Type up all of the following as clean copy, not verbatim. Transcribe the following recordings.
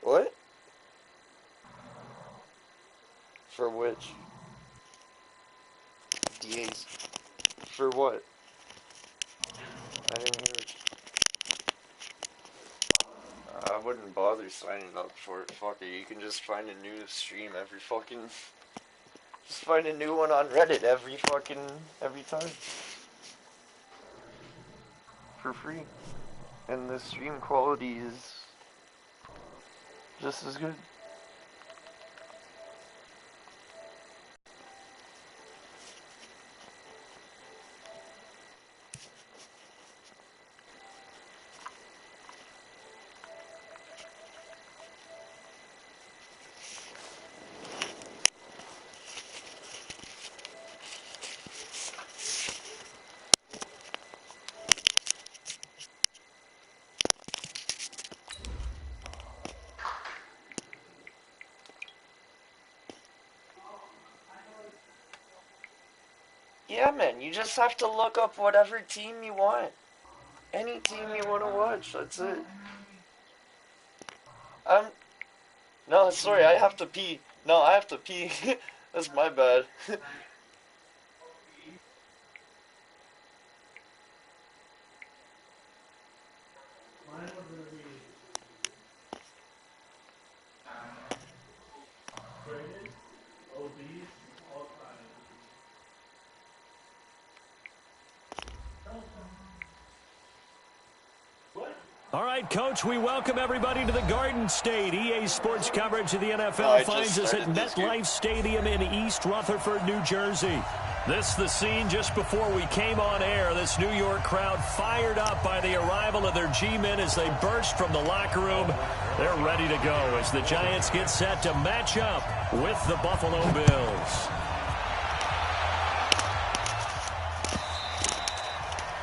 What? For which? DAs. For what? I didn't hear it. I wouldn't bother signing up for it. Fuck it. You can just find a new stream every fucking... Just find a new one on Reddit every time. For free. And the stream quality is just as good. Yeah, man, you just have to look up whatever team you want. Any team you want to watch, that's it. No, sorry, I have to pee. No, I have to pee. That's my bad. All right, Coach, we welcome everybody to the Garden State. EA Sports coverage of the NFL finds us at MetLife Stadium in East Rutherford, New Jersey. This is the scene just before we came on air. This New York crowd fired up by the arrival of their G-men as they burst from the locker room. They're ready to go as the Giants get set to match up with the Buffalo Bills.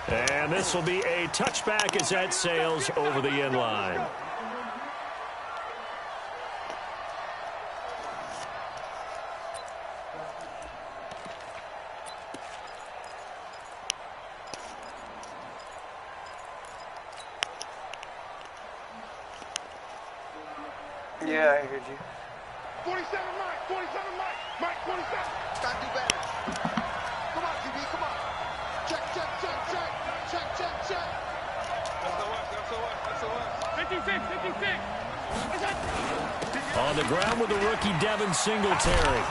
And this will be a touchback as that sails over the end line. Yeah, I heard you. 47 Mike, 47 Mike, Mike 47. Gotta do better. Come on, QB, come on. Check. That's the one. 56. On the ground with the rookie Devin Singletary.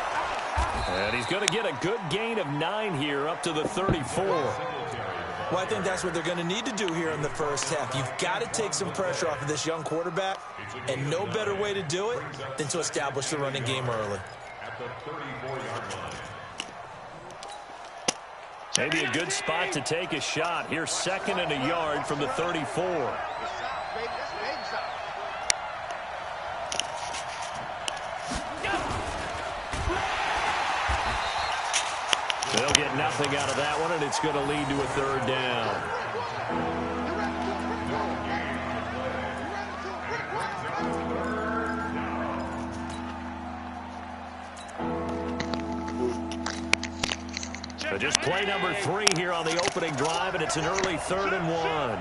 And he's going to get a good gain of 9 here up to the 34. Well, I think that's what they're going to need to do here in the first half. You've got to take some pressure off of this young quarterback, and no better way to do it than to establish the running game early. Maybe a good spot to take a shot. Here's 2nd and a yard from the 34. They'll get nothing out of that one, and it's going to lead to a 3rd down. So just play number 3 here on the opening drive, and it's an early 3rd and 1.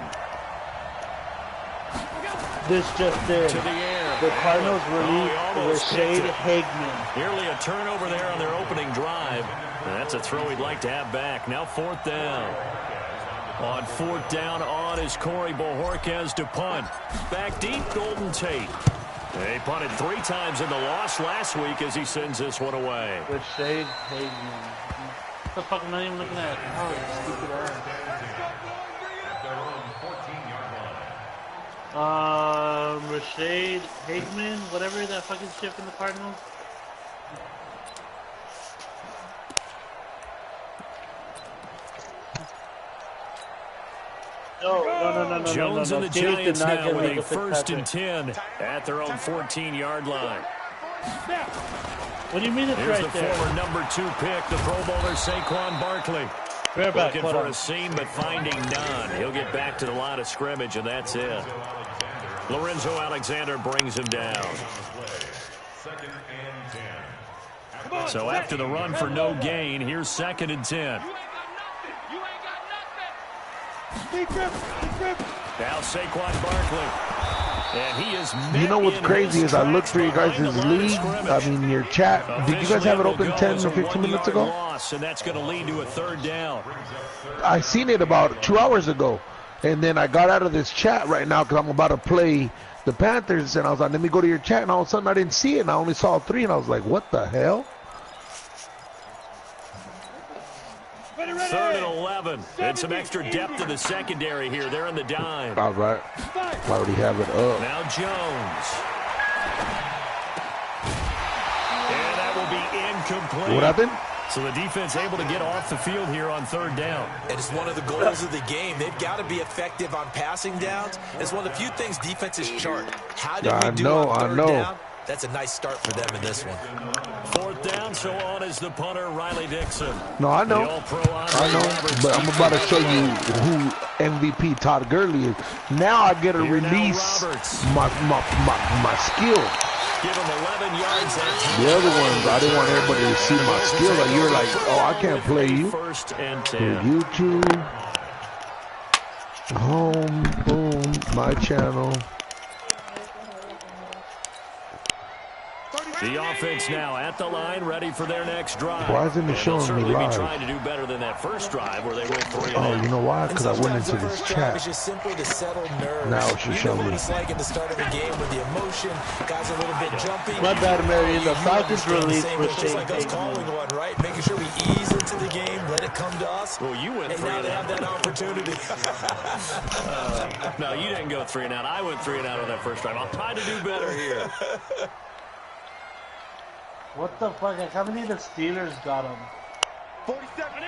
This just did. To the air. The Cardinals released Rashad Hickman. Nearly a turnover there on their opening drive. And that's a throw he'd like to have back. Now 4th down. On 4th down, on is Corey Bojorquez to punt. Back deep, Golden Tate. They punted 3 times in the loss last week as he sends this one away. Rashad Hickman. What the fuck am I even looking at? Oh, stupid ass. Rashad Hickman, whatever that fucking shit from the Cardinals. No. Jones and the Giants now with a 1st and 10 at their own 14-yard line. What do you mean it's Here's right the there? former number 2 pick, the Pro Bowler Saquon Barkley. Looking for a seam, but finding none. He'll get back to the line of scrimmage, and that's it. Lorenzo Alexander brings him down. So after the run for no gain, here's 2nd and 10. Now Saquon Barkley. And he is, you know what's crazy is I looked through you guys' league, I mean your chat. Did you guys have it open 10 or 15 minutes ago? And that's going to lead to a 3rd down. I seen it about 2 hours ago. And then I got out of this chat right now because I'm about to play the Panthers. And I was like, let me go to your chat. And all of a sudden I didn't see it. And I only saw 3. And I was like, what the hell? 3rd and 11. And some extra depth to the secondary here. They're in the dime. All right. I already have it up. Now Jones. And that will be incomplete. What happened? So the defense able to get off the field here on 3rd down. And it's one of the goals of the game. They've got to be effective on passing downs. It's one of the few things defenses chart. How did we do on 3rd down? That's a nice start for them in this one. 4th down, so on is the punter, Riley Dixon. No, I know. But I'm about to show you who MVP Todd Gurley is. Now I get to release my skill. Give him 11 yards. The other ones, I didn't want everybody to see my skill. Like you're like, oh, I can't play you. 1st and 10. YouTube, home, boom, my channel. The offense now at the line, ready for their next drive. Why isn't it showing me live? Be trying to do better than that first drive where they went 3 and Oh, you know why? Because I went into this chat. It's just simply to settle nerves. Now it should show me. What it's like at the start of the game with the emotion, guys are a little bit jumpy. My bad, Mary. The Falcons released for just like us calling one, right? Making sure we ease into the game, let it come to us. Well, you went 3 and and out. Have that opportunity. No, you didn't go 3 and out. I went 3 and out on that first drive. I'll try to do better here. What the fuck? I can't believe the Steelers got him. 47.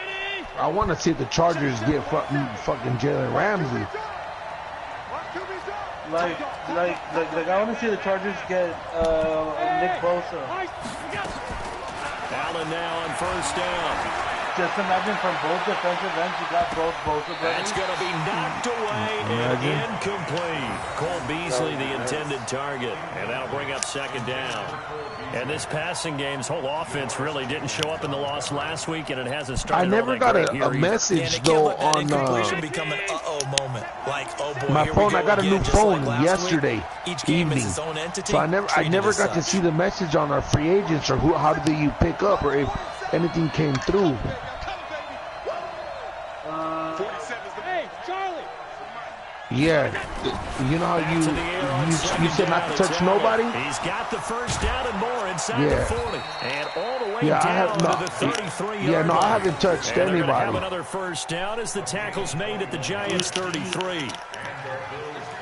I want to see the Chargers get fucking Jalen Ramsey. Like I want to see the Chargers get Nick Bosa. Allen now on 1st down. Just imagine from both defensive ends, you got both Bosa. That's going to be knocked away and incomplete. Cole Beasley, the intended target, and that'll bring up 2nd down. And this passing game's whole offense really didn't show up in the loss last week, and it hasn't started. I never got a message though on become an moment. Like, oh boy, my phone. I got a new phone yesterday evening, its own entity, so I never got to see the message on our free agents or how did you pick up or if anything came through. Yeah, you know how you said not to touch nobody? He's got the 1st down and more inside the 40. And all the way down to the 33-yard line. I haven't touched anybody. Have another 1st down as the tackle's made at the Giants' 33.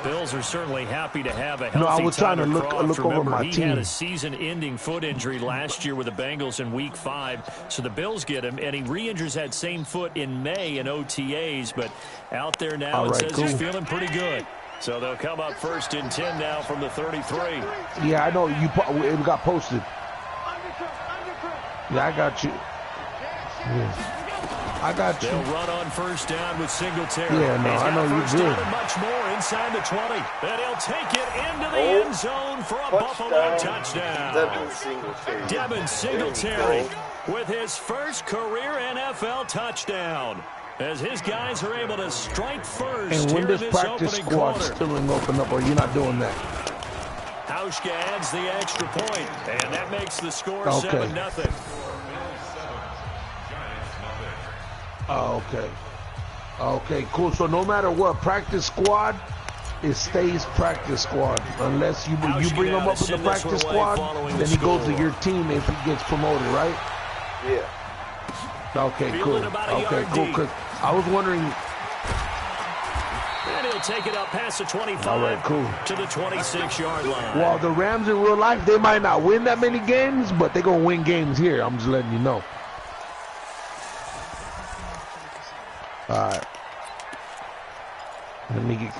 Bills are certainly happy to have a healthy I was trying to look over my team. He had a season-ending foot injury last year with the Bengals in Week 5, so the Bills get him, and he re-injures that same foot in May in OTAs, but out there now it says he's feeling pretty good. So they'll come up 1st and 10 now from the 33. Yeah, I know. It got posted. Yeah, I got you. Yeah. I got you. They'll run on 1st down with Singletary. Yeah, no, I know you're good. Much more inside the 20. And he'll take it into the end zone for a Buffalo touchdown. Devin Singletary with his first career NFL touchdown. As his guys are able to strike first. And when this practice squad still open up, or you're not doing that? Hauschka adds the extra point, and that makes the score 7-0. Oh, okay. Okay, cool. So no matter what, practice squad, it stays practice squad. Unless you bring him up with the practice squad, then he goes to your team if he gets promoted, right? Yeah. Okay, cool. Okay, cool. Because I was wondering. And he'll take it up past the 25 to the 26-yard line. Well, the Rams in real life, they might not win that many games, but they're going to win games here. I'm just letting you know. All right. Let me get.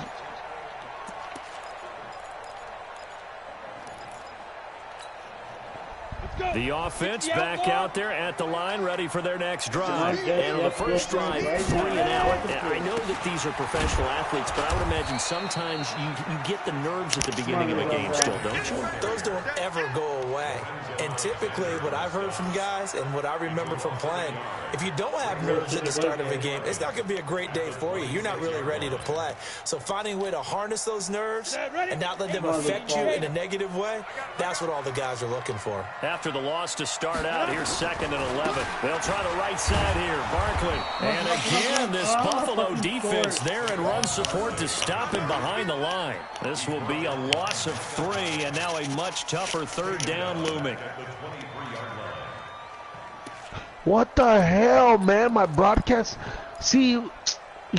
Let's go. The offense back out there at the line, ready for their next drive. And on the first drive, 3 and out. And I know that these are professional athletes, but I would imagine sometimes you get the nerves at the beginning of a game still, don't you? Those don't ever go away. And typically what I've heard from guys and what I remember from playing, if you don't have nerves at the start of a game, it's not going to be a great day for you. You're not really ready to play. So finding a way to harness those nerves and not let them affect you in a negative way, that's what all the guys are looking for. After the loss to start out, here's 2nd and 11. They'll try the right side here. Barkley. And again, this Buffalo defense there in run support to stop him behind the line. This will be a loss of 3, and now a much tougher 3rd down looming. What the hell, man? My broadcast. See,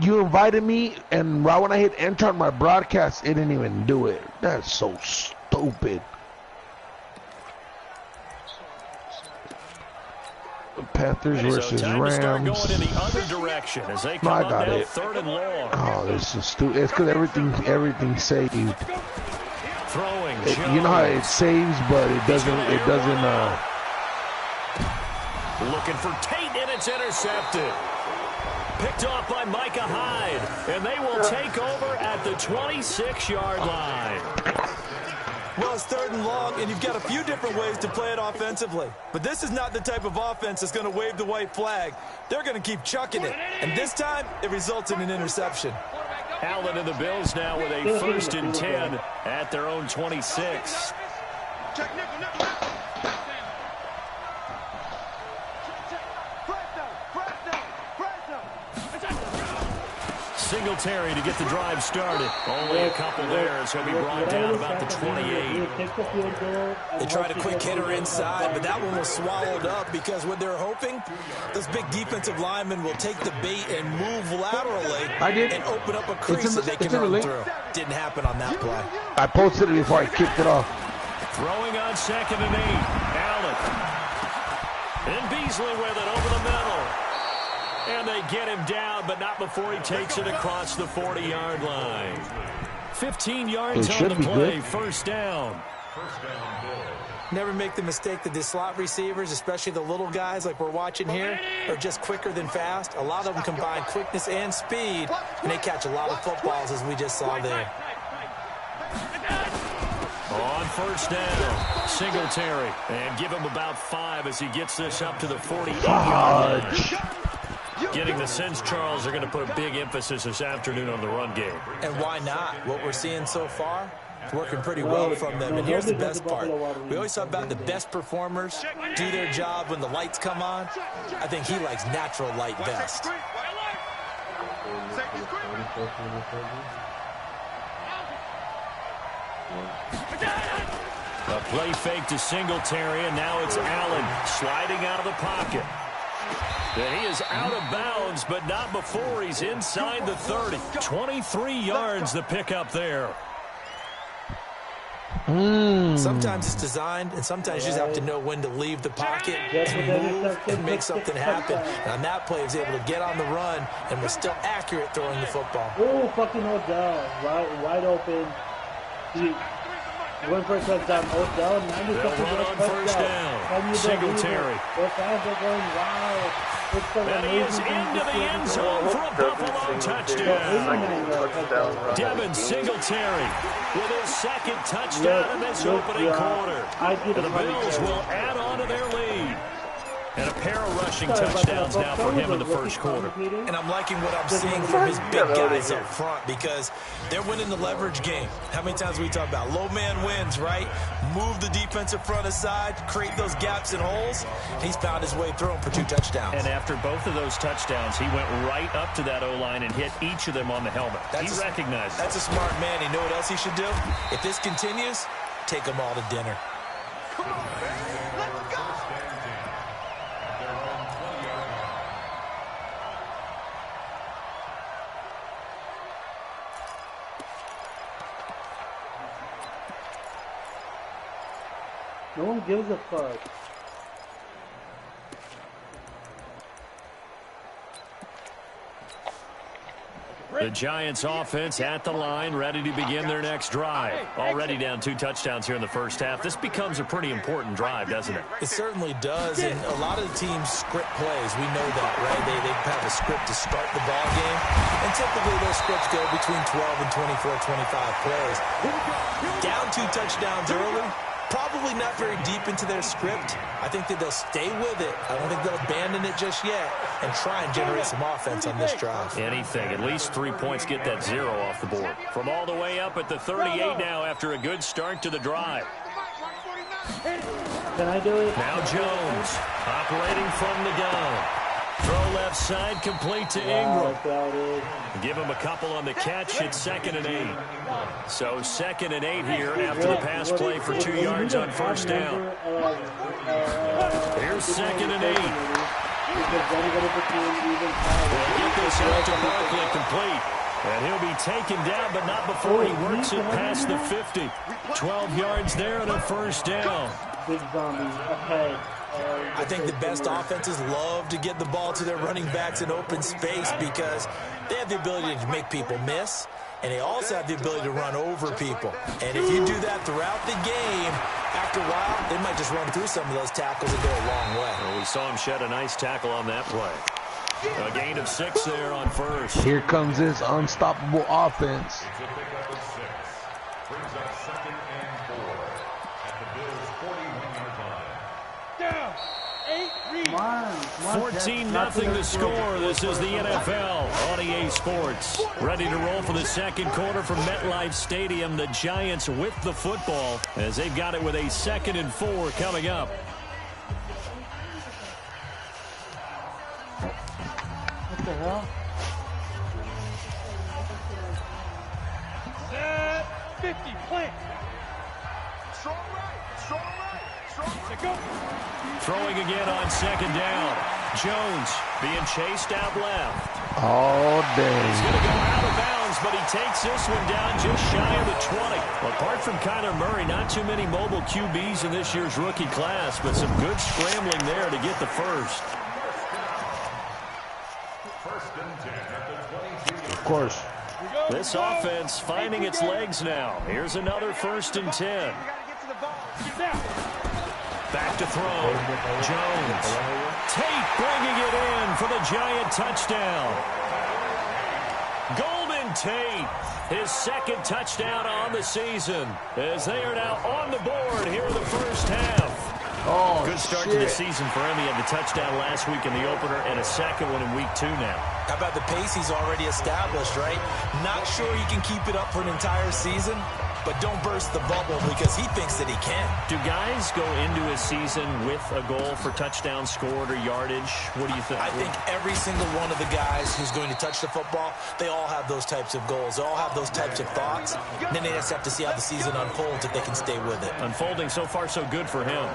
you invited me, and right when I hit enter on my broadcast, it didn't even do it. That's so stupid. Panthers versus Time Rams. to start going in the other direction as they come up now 3rd and long. Oh, this is stupid. It's because everything saved. Throwing. You know how it saves, but it doesn't. Looking for Tate, and it's intercepted. Picked off by Micah Hyde, and they will take over at the 26-yard line. Well, it's 3rd and long, and you've got a few different ways to play it offensively. But this is not the type of offense that's going to wave the white flag. They're going to keep chucking it. And this time, it results in an interception. Allen and the Bills now with a 1st and 10 at their own 26. Singletary to get the drive started. Only a couple there, so he'll be brought down about the 28. They tried a quick hitter inside, but that one was swallowed up because what they're hoping, those big defensive linemen will take the bait and move laterally and open up a crease that they can run through. Didn't happen on that play. I posted it before I kicked it off. Throwing on 2nd and 8. Allen. And Beasley with it over the middle. And they get him down, but not before he takes it across the 40-yard line. 15 yards on the play, 1st down. Never make the mistake that the slot receivers, especially the little guys like we're watching here, are just quicker than fast. A lot of them combine quickness and speed, and they catch a lot of footballs, as we just saw there. On 1st down, Singletary. And give him about 5 as he gets this up to the 48-yard line. Getting the sense, Charles, they're going to put a big emphasis this afternoon on the run game. And why not? What we're seeing so far, it's working pretty well from them. And here's the best part. We always talk about the best performers do their job when the lights come on. I think he likes natural light best. A play fake to Singletary, and now it's Allen sliding out of the pocket. And he is out of bounds, but not before he's inside the 30. 23 yards the pickup there. Sometimes it's designed, and sometimes you just have to know when to leave the pocket and move and make something happen. And on that play, he was able to get on the run and was still accurate throwing the football. Oh, fucking Odell. Wide open. He went for a touchdown. Odell, 90 They'll run on 1st down. Singletary. Their fans are going wild. And he is into the end zone for a Buffalo touchdown. Devin Singletary with his 2nd touchdown in this opening quarter. And the Bills will add on to their lead. And a pair of rushing touchdowns now for him in the 1st quarter. And I'm liking what I'm seeing from his big guys up front because they're winning the leverage game. How many times we talk about low man wins, right? Move the defensive front aside, create those gaps and holes. He's found his way through them for 2 touchdowns. And after both of those touchdowns, he went right up to that O-line and hit each of them on the helmet. He recognized it. That's a smart man. You know what else he should do? If this continues, take them all to dinner. Come on, man. Let's go. No one gives a fuck. The Giants offense at the line, ready to begin their next drive. Already down 2 touchdowns here in the first half. This becomes a pretty important drive, doesn't it? It certainly does, and a lot of the teams script plays. We know that, right? They have a script to start the ball game, and typically those scripts go between 12 and 24, 25 plays. Down 2 touchdowns early, probably not very deep into their script. I think that they'll stay with it. I don't think they'll abandon it just yet and try and generate some offense on this drive. Anything. At least 3 points get that 0 off the board. From all the way up at the 38 now after a good start to the drive. Can I do it? Now Jones operating from the gun. Throw left side, complete to Ingram. Give him a couple on the catch. It's 2nd and 8. So 2nd and 8 here after the pass play for 2 yards on first down. Here's 2nd and 8. We'll get this out to Barkley complete. And he'll be taken down, but not before he works it past the 50. 12 yards there and a first down. Big zombie ahead. I think the best offenses love to get the ball to their running backs in open space because they have the ability to make people miss, and they also have the ability to run over people. And if you do that throughout the game, after a while, they might just run through some of those tackles and go a long way. Well, we saw him shed a nice tackle on that play. A gain of 6 there on first. Here comes this unstoppable offense. 14-0 the score. This is the NFL on EA Sports. Ready to roll for the second quarter from MetLife Stadium. The Giants with the football as they've got it with a 2nd and 4 coming up. What the hell? Set 50, plant. Strong right, strong right, strong right. Go. Throwing again on 2nd down. Jones being chased out left. All day. He's going to go out of bounds, but he takes this one down just shy of the 20. Well, apart from Kyler Murray, not too many mobile QBs in this year's rookie class, but some good scrambling there to get the first. Of course. This offense finding its legs now. Here's another 1st and 10. Back to throw. Jones. Tate bringing it in for the Giant touchdown. Golden Tate, his 2nd touchdown on the season, as they are now on the board here in the first half. Oh, good start to the season for him. He had the touchdown last week in the opener and a 2nd one in week 2 now. How about the pace he's already established, right? Not sure he can keep it up for an entire season, but don't burst the bubble because he thinks that he can. Do guys go into a season with a goal for touchdowns scored or yardage? What do you think? I think every single one of the guys who's going to touch the football, they all have those types of goals. They all have those types of thoughts. And then they just have to see how the season unfolds if they can stay with it. Unfolding so far so good for him.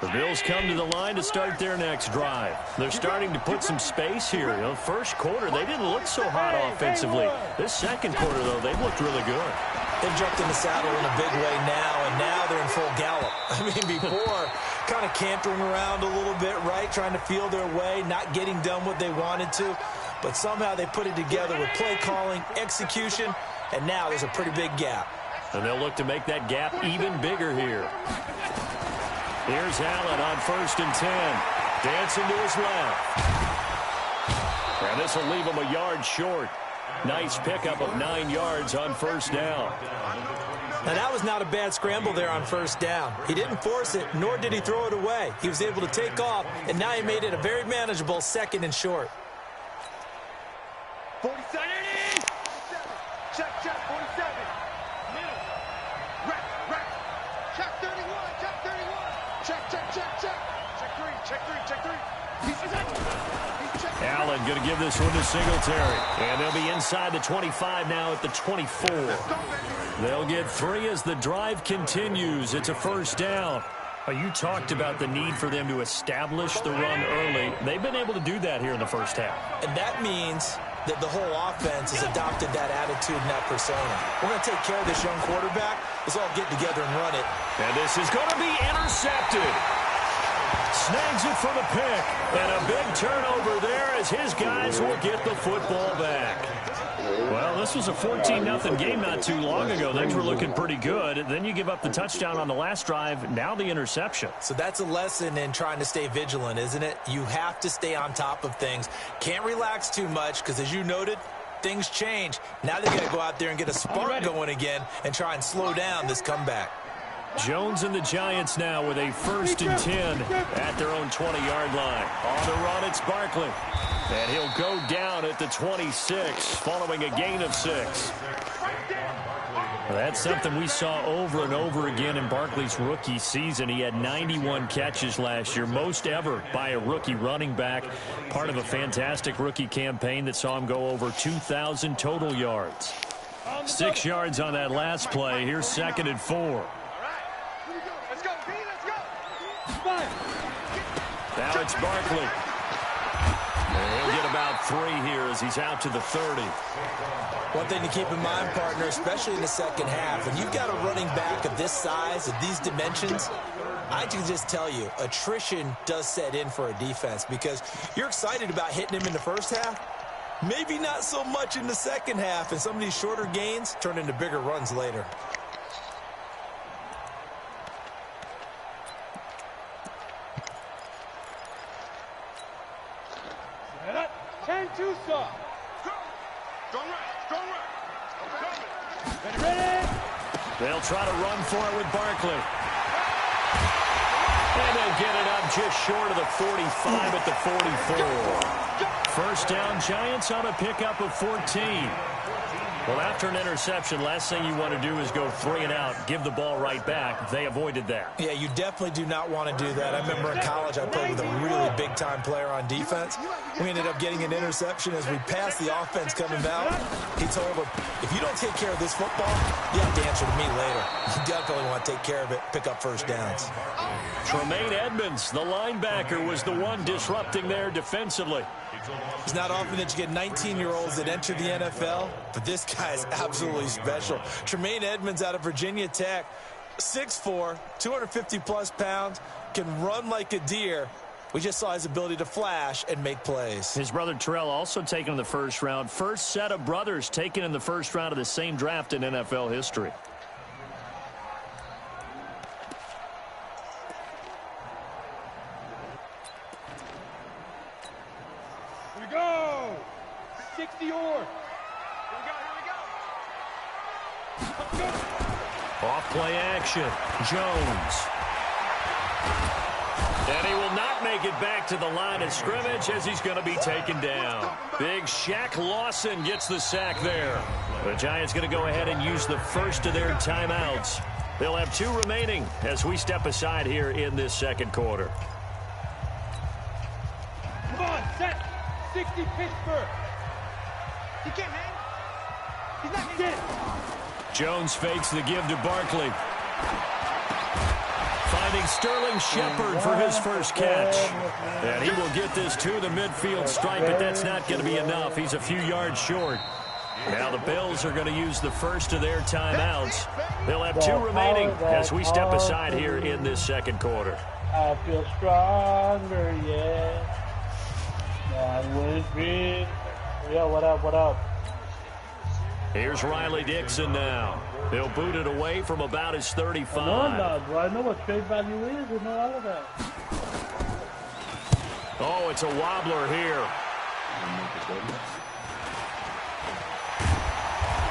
The Bills come to the line to start their next drive. They're starting to put some space here. You know, first quarter, they didn't look so hot offensively. This second quarter, though, they've looked really good. They've jumped in the saddle in a big way now, and now they're in full gallop. I mean, before, kind of cantering around a little bit, right, trying to feel their way, not getting done what they wanted to. But somehow they put it together with play calling, execution, and now there's a pretty big gap. And they'll look to make that gap even bigger here. Here's Allen on 1st and 10. Dancing to his left. And this will leave him a yard short. Nice pickup of 9 yards on first down. Now, that was not a bad scramble there on first down. He didn't force it, nor did he throw it away. He was able to take off, and now he made it a very manageable 2nd and short. 47. Check, check, 47. Middle. Right. Check 31, check 31. Check. Check 3. Allen going to give this one to Singletary. And they'll be inside the 25 now at the 24. They'll get 3 as the drive continues. It's a first down. You talked about the need for them to establish the run early. They've been able to do that here in the first half. And that means that the whole offense has adopted that attitude and that persona. We're going to take care of this young quarterback. Let's all get together and run it. And this is going to be intercepted. Snags it for the pick. And a big turnover there as his guys will get the football back. Well, this was a 14-0 game not too long ago. Things were looking pretty good. Then you give up the touchdown on the last drive. Now the interception. So that's a lesson in trying to stay vigilant, isn't it? You have to stay on top of things. Can't relax too much because, as you noted, things change. Now they got to go out there and get a spark going again and try and slow down this comeback. Jones and the Giants now with a 1st and 10 at their own 20-yard line. On the run, it's Barkley. And he'll go down at the 26 following a gain of 6. That's something we saw over and over again in Barkley's rookie season. He had 91 catches last year, most ever by a rookie running back. Part of a fantastic rookie campaign that saw him go over 2,000 total yards. 6 yards on that last play. Here's 2nd and 4. Now it's Barkley. And he'll get about 3 here as he's out to the 30. One thing to keep in mind, partner, especially in the second half, when you've got a running back of this size, of these dimensions, I can just tell you, attrition does set in for a defense because you're excited about hitting him in the first half. Maybe not so much in the second half, and some of these shorter gains turn into bigger runs later. They'll try to run for it with Barkley. And they'll get it up just short of the 45 at the 44. First down, Giants on a pickup of 14. Well, after an interception, last thing you want to do is go 3 and out, give the ball right back. They avoided that. Yeah, you definitely do not want to do that. I remember in college I played with a really big-time player on defense. We ended up getting an interception as we passed the offense coming out. He told him, if you don't take care of this football, you have to answer to me later. You definitely want to take care of it, pick up first downs. Tremaine Edmonds, the linebacker, was the one disrupting there defensively. It's not often that you get 19-year-olds that enter the NFL, but this guy is absolutely special. Tremaine Edmonds out of Virginia Tech, 6'4", 250-plus pounds, can run like a deer. We just saw his ability to flash and make plays. His brother Terrell also taken in the first round. First set of brothers taken in the first round of the same draft in NFL history. Here we go! 60 or. Off play action. Jones. And he will not make it back to the line of scrimmage as he's going to be taken down. Big Shaq Lawson gets the sack there. The Giants going to go ahead and use the first of their timeouts. They'll have 2 remaining as we step aside here in this second quarter. Come on, set. 60 Pittsburgh. He can't hang. He's not getting it. Jones fakes the give to Barkley. Finding Sterling Shepard for his first catch. And he will get this to the midfield stripe, but that's not going to be enough. He's a few yards short. Now the Bills are going to use the first of their timeouts. They'll have 2 remaining as we step aside here in this second quarter. I feel stronger, yeah. I would be. Yo, what up, what up? Here's Riley Dixon now. He'll boot it away from about his 35. No, bro. I know what trade value is. I know all of that. Oh, it's a wobbler here.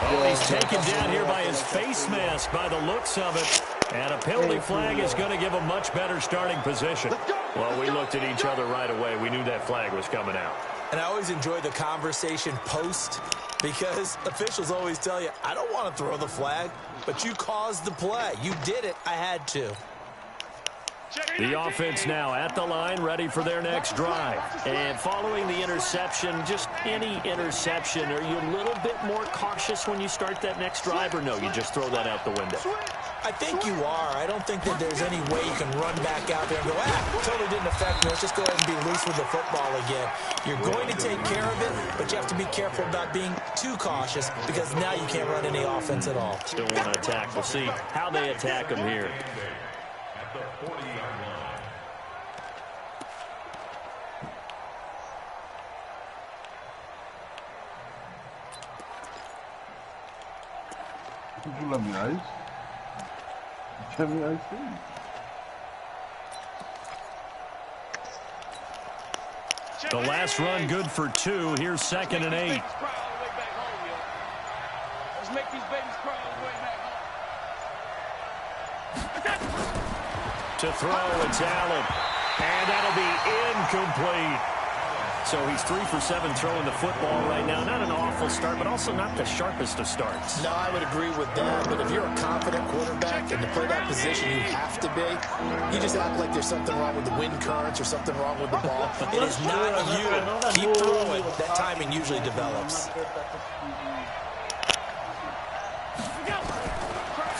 Oh, he's taken down here by his face mask by the looks of it. And a penalty flag is going to give a much better starting position. Well, we looked at each other right away. We knew that flag was coming out. And I always enjoy the conversation post because officials always tell you, I don't want to throw the flag, but you caused the play. You did it. I had to. The offense now at the line, ready for their next drive. And following the interception, just any interception, are you a little bit more cautious when you start that next drive, or no, you just throw that out the window? I think you are. I don't think that there's any way you can run back out there and go, totally didn't affect me. Let's just go ahead and be loose with the football again. You're going to take care of it, but you have to be careful about being too cautious because now you can't run any offense at all. Still want to attack. We'll see how they attack them here. You let me ice. Give me ice too. The last run good for 2. Here's 2nd and 8. Let's make these babies cry all the way back home. To throw, it's Allen. And that'll be incomplete. So he's 3 for 7 throwing the football right now. Not an awful start, but also not the sharpest of starts. No, I would agree with that. But if you're a confident quarterback and to play that position, you have to be. You just act like there's something wrong with the wind currents or something wrong with the ball. It is not you. Keep throwing. That timing usually develops.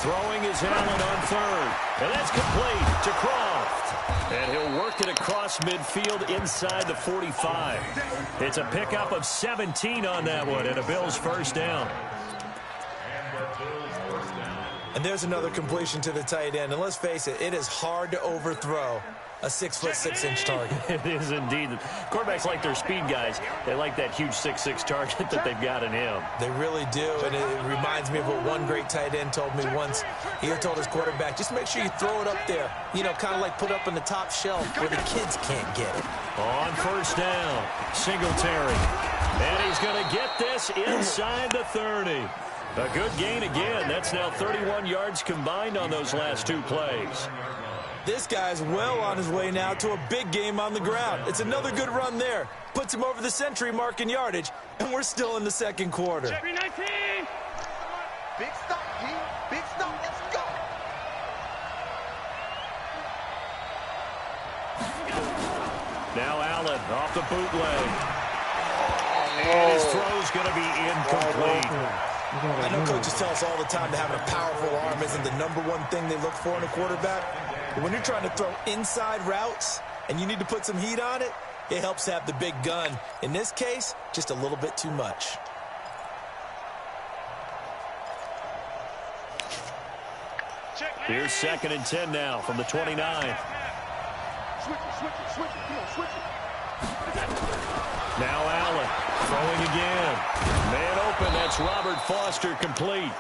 Throwing is Allen on 3rd. And that's complete to Croft. And he'll work it across midfield inside the 45. It's a pickup of 17 on that one and a Bills first down. And there's another completion to the tight end. And let's face it, it is hard to overthrow a 6'6" target. It is indeed. Quarterbacks like their speed guys. They like that huge 6'6" target that they've got in him. They really do, and it reminds me of what one great tight end told me once. He told his quarterback, just make sure you throw it up there. You know, kind of like put up on the top shelf where the kids can't get it. On first down, Singletary. And he's going to get this inside the 30. A good gain again. That's now 31 yards combined on those last 2 plays. This guy's well on his way now to a big game on the ground. It's another good run there. Puts him over the century mark in yardage, and we're still in the 2nd quarter. Big stop, G. Big stop. Let's go. Now Allen off the bootleg. And his throw's going to be incomplete. I know coaches tell us all the time that having a powerful arm isn't the #1 thing they look for in a quarterback. But when you're trying to throw inside routes and you need to put some heat on it, it helps to have the big gun. In this case, just a little bit too much. Here's 2nd and 10 now from the 29. Switch it. Come on, switch it. Now Allen throwing again. Man open, that's Robert Foster, complete.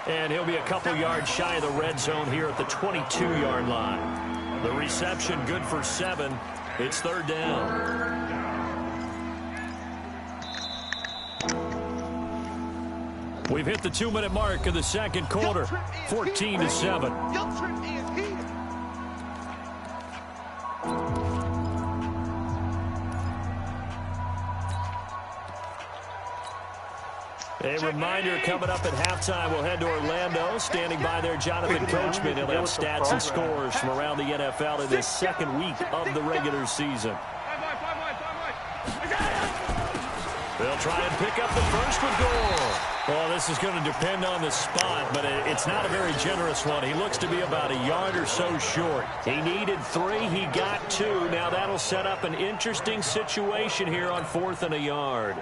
And he'll be a couple yards shy of the red zone here at the 22-yard line. The reception good for 7. It's 3rd down. We've hit the 2-minute mark of the 2nd quarter. 14-7. Young Trip is here. A reminder coming up at halftime, we'll head to Orlando. Standing by there, Jonathan Coachman. He'll have stats and scores from around the NFL in this 2nd week of the regular season. They'll try and pick up the first with Gore. Well, this is going to depend on the spot, but it's not a very generous one. He looks to be about a yard or so short. He needed 3. He got 2. Now that'll set up an interesting situation here on 4th and a yard.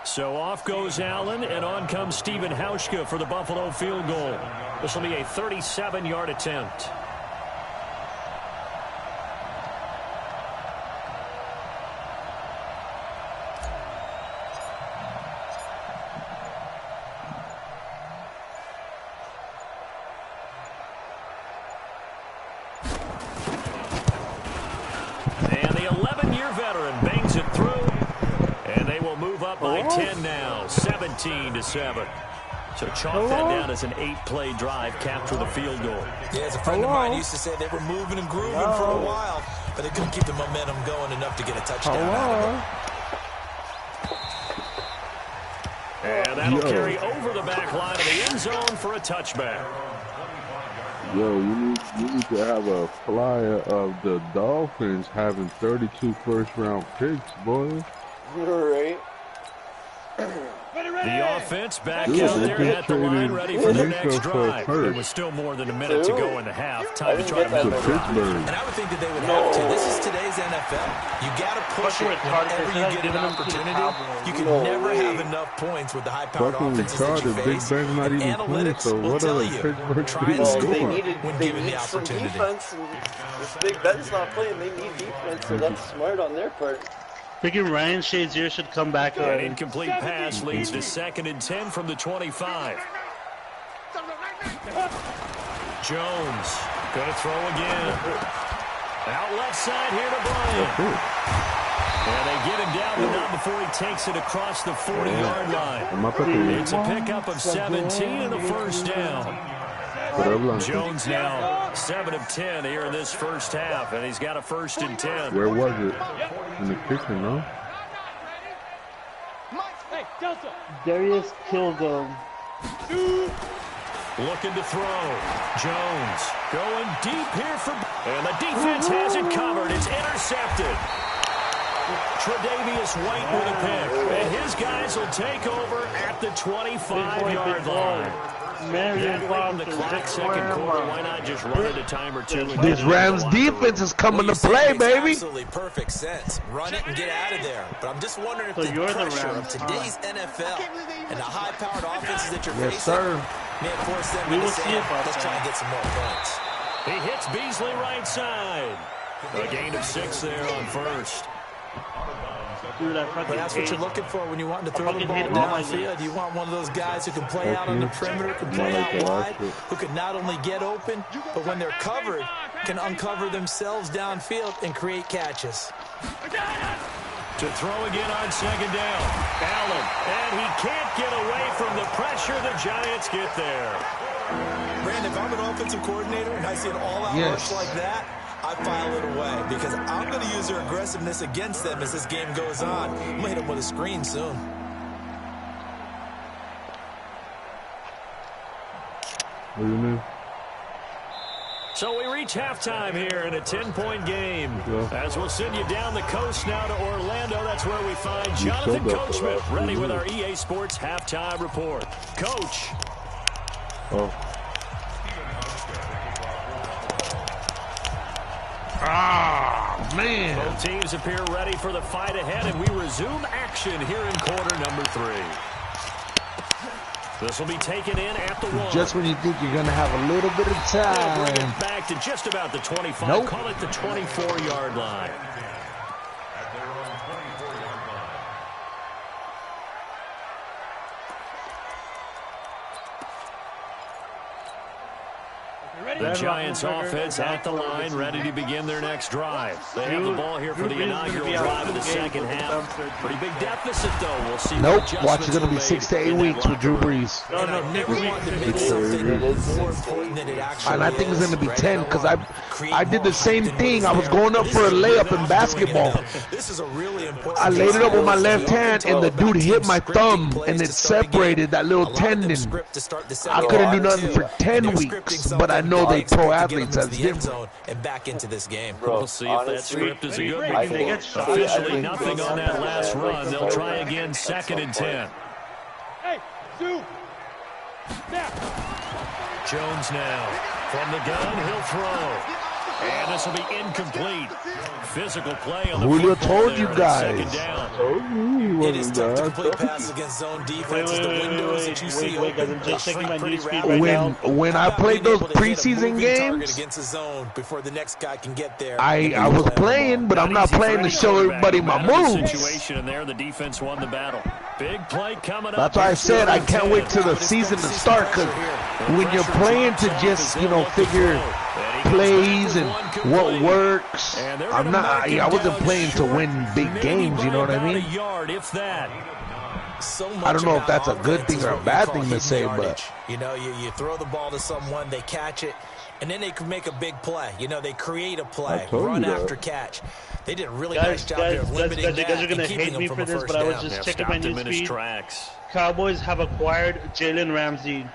So off goes Allen, and on comes Stephen Hauschka for the Buffalo field goal. This will be a 37-yard attempt. And the 11-year veteran bangs it through. And they will move up by 10 now, 17-7. So chalk that down as an 8-play drive, capture the field goal. Yeah, as a friend of mine used to say, they were moving and grooving for a while, but they couldn't keep the momentum going enough to get a touchdown out of it. And that'll carry over the back line of the end zone for a touchback. Yo, you need to have a flyer of the Dolphins having 32 first-round picks, boy. Right. The offense back out there at the line, ready for the next drive. There was still more than a minute to go in the half. Time to try to move it. And I would think that they would have to. This is today's NFL. You got to push it whenever you get an opportunity. You can never have enough points with the high-powered offenses that you face. And analytics will tell you, try and score when given the opportunity. Defense, and if Big Ben's not playing, they need defense, so that's smart on their part. Freaking Ryan Shazier should come back. An incomplete pass leads to 2nd and 10 from the 25. Jones gonna throw again. Out left side here to Bryant. And they get him down, but not before he takes it across the 40-yard line. It's a pickup of 17 and a first down. Jones now 7 of 10 here in this first half, and he's got a 1st and 10. Where was it? In the kitchen, no? Darius Kilgore. Looking to throw. Jones going deep here for... And the defense has it covered. It's intercepted. Tre'Davious White with a pick. And his guys will take over at the 25-yard line. Yeah, the clock, 2nd quarter. Why not just run it a time or two? This Rams defense is coming to play, baby. Absolutely perfect sense. Run it and get out of there. But I'm just wondering if the pressure of today's NFL and the high-powered offenses that you're facing may force them to say, let's try and get some more points. He hits Beasley right side. A gain of 6 there on 1st. Dude, but that's what you're looking for when you want to throw the ball downfield. You want one of those guys who can play out on the perimeter, can play out wide, who can not only get open, but when they're covered, can uncover themselves downfield and create catches. To throw again on 2nd down. Allen, and he can't get away from the pressure. The Giants get there. Brandon, if I'm an offensive coordinator and I see an all-out rush like that, I file it away because I'm going to use their aggressiveness against them as this game goes on. I'm going to hit them with a screen soon. What do you mean? So we reach halftime here in a 10-point game. As we'll send you down the coast now to Orlando. That's where we find Jonathan Coachman ready with our EA Sports halftime report. Coach. Ah, man. Both teams appear ready for the fight ahead, and we resume action here in quarter number 3. This will be taken in at the 1. Just when you think you're going to have a little bit of time. Bring it back to just about the 25. Nope. Call it the 24-yard line. The Giants offense at the line, ready to begin their next drive. They have the ball here for the inaugural drive of the second half. Pretty big deficit, though. We'll see. Nope. Watch, it's going to be 6 to 8 weeks with Drew Brees. And I think it's going to be 10 because I did the same thing. I was going up for a layup in basketball. I laid it up with my left hand, and the dude hit my thumb, and it separated that little tendon. I couldn't do nothing for 10 weeks, but I know they pro athletes that's different. And back into this game. We'll see if that script is a good one. Officially nothing on that last run. They'll try again 2nd and 10. Jones now from the gun. He'll throw. And this will be incomplete. Physical play on the Julio football told you there. guys. 2nd down. It is tough to complete passes against zone defenses. The windows that you see open, they shrink pretty rapidly. When I played those preseason games, against a zone before the next guy can get there. I was playing, but I'm not playing to show everybody my moves. Situation in there, the defense won the battle. Big play coming up. That's why I said I can't wait till the season to start, because when you're playing to just, figure plays and what works, I wasn't playing to win big games, you know what I mean? I don't know if that's a good thing or a bad thing to say, but you throw the ball to someone, they catch it, and then they can make a big play. They create a play, run after catch. They did a really nice job there of limiting that. You guys are going to hate me for this, but I was just checking my news feed. Cowboys have acquired Jalen Ramsey.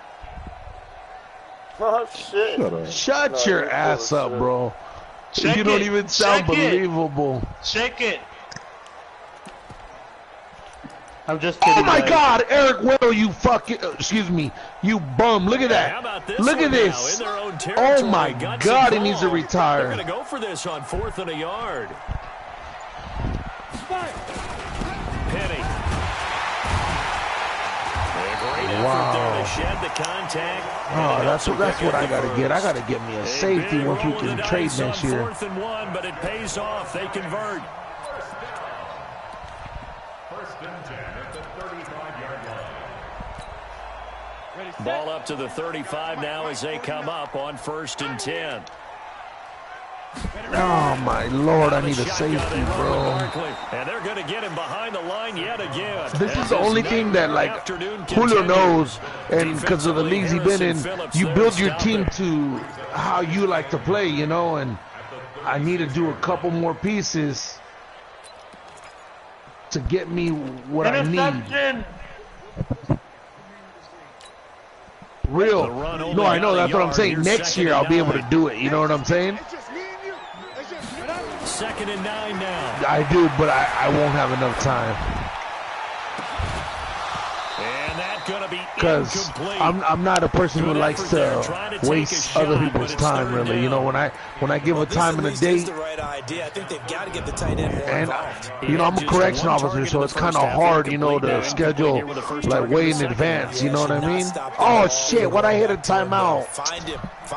Oh, shit. Shut your ass up, bro. You don't even sound believable. Check it. I'm just kidding. Oh my God, Eric Weddle, you fucking, you bum. Look at that. Look at this. Oh my God, he needs to retire. They're going to go for this on 4th and a yard. Penny. Wow. To shed the contact. Oh, that's what I gotta get. I gotta get me a safety once we can trade next year. 4th and 1, but it pays off. They convert. Ball up to the 35 now as they come up on 1st and 10. Oh, my Lord, I need a safety, bro. And they're going to get him behind the line yet again. This is the only thing that, like, Julio knows, and because of the leagues he's been in, you build your team to how you like to play, you know, and I need to do a couple more pieces to get me what I need. Real. No, I know, that's what I'm saying. Next year I'll be able to do it, you know what I'm saying? 2nd and 9 now. I do, but I won't have enough time. And that's going to be because I'm not a person who likes to waste other people's time, really. You know, when I give a time and a date, I think they've got to get the tight end more involved. You know, I'm a correction officer, so it's kind of hard, you know, to schedule like way in advance. You know what I mean? Oh shit! What I hit a timeout.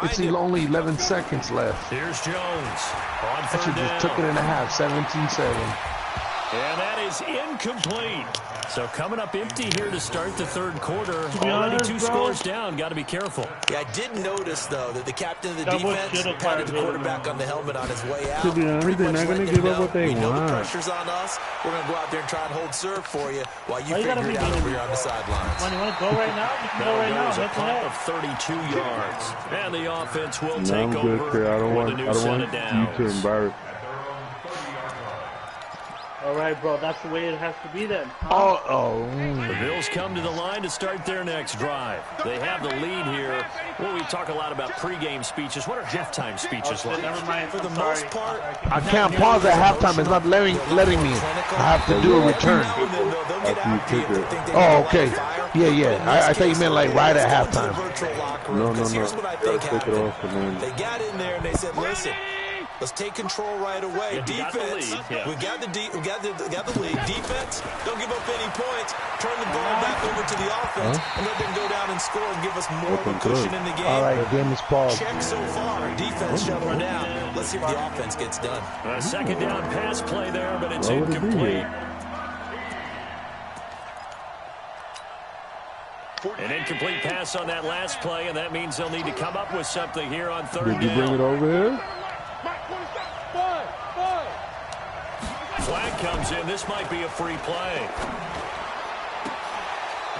It's only 11 seconds left. Here's Jones. I should just took it in a half. 17-7. And that is incomplete. So coming up empty here to start the third quarter. Already 2 scores down. Got to be careful. Yeah, I did notice, though, that the captain of the defense patted the quarterback on the helmet on his way out. To be honest, they're not going to give up what they know want. The pressure's on us. We're going to go out there and try and hold serve for you while you figure it out over here on the sidelines. You want to go right now? You can go right now. A pop of 32 yards. And the offense will No, take I'm good, over. Trey. I don't want you to embarrass. All right, bro. That's the way it has to be then. The Bills come to the line to start their next drive. They have the lead here. Well, we talk a lot about pregame speeches. What are halftime speeches like? Never mind. For the most part, I can't pause at halftime. It's not letting me. I have to do a return. Oh, okay. Yeah. I thought you meant like right at halftime. No. Take it off and then. They got in there and they said, listen, let's take control right away. Defense, we got the lead. Defense, don't give up any points. Turn the ball back over to the offense and let them go down and score and give us more of a cushion in the game. All right, the game is paused. Check so far. Defense shutting her down. Let's see if the offense gets done. A second down pass play there, but it's incomplete. An incomplete pass on that last play, and that means they'll need to come up with something here on third down. Did you bring it over here? Flag comes in. This might be a free play.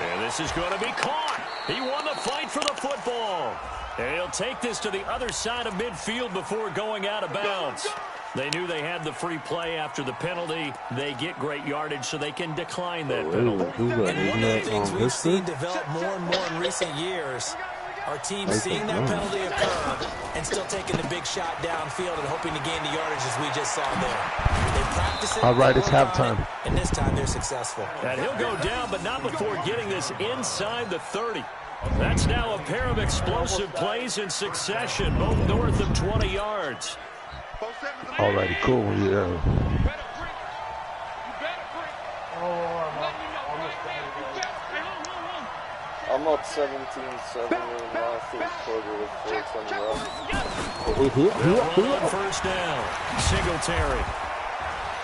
And this is going to be caught. He won the fight for the football. And he'll take this to the other side of midfield before going out of bounds. They knew they had the free play after the penalty. They get great yardage so they can decline that penalty. And one of the things we've seen develop more and more in recent years, our team seeing that penalty occur and still taking the big shot downfield and hoping to gain the yardage as we just saw there. They practice it. All right, it's halftime. And this time they're successful. And he'll go down, but not before getting this inside the 30. That's now a pair of explosive plays in succession, both north of 20 yards. All righty, cool. Yeah. I'm up 17-7 in the third quarter with 4:20 left. On first down, Singletary.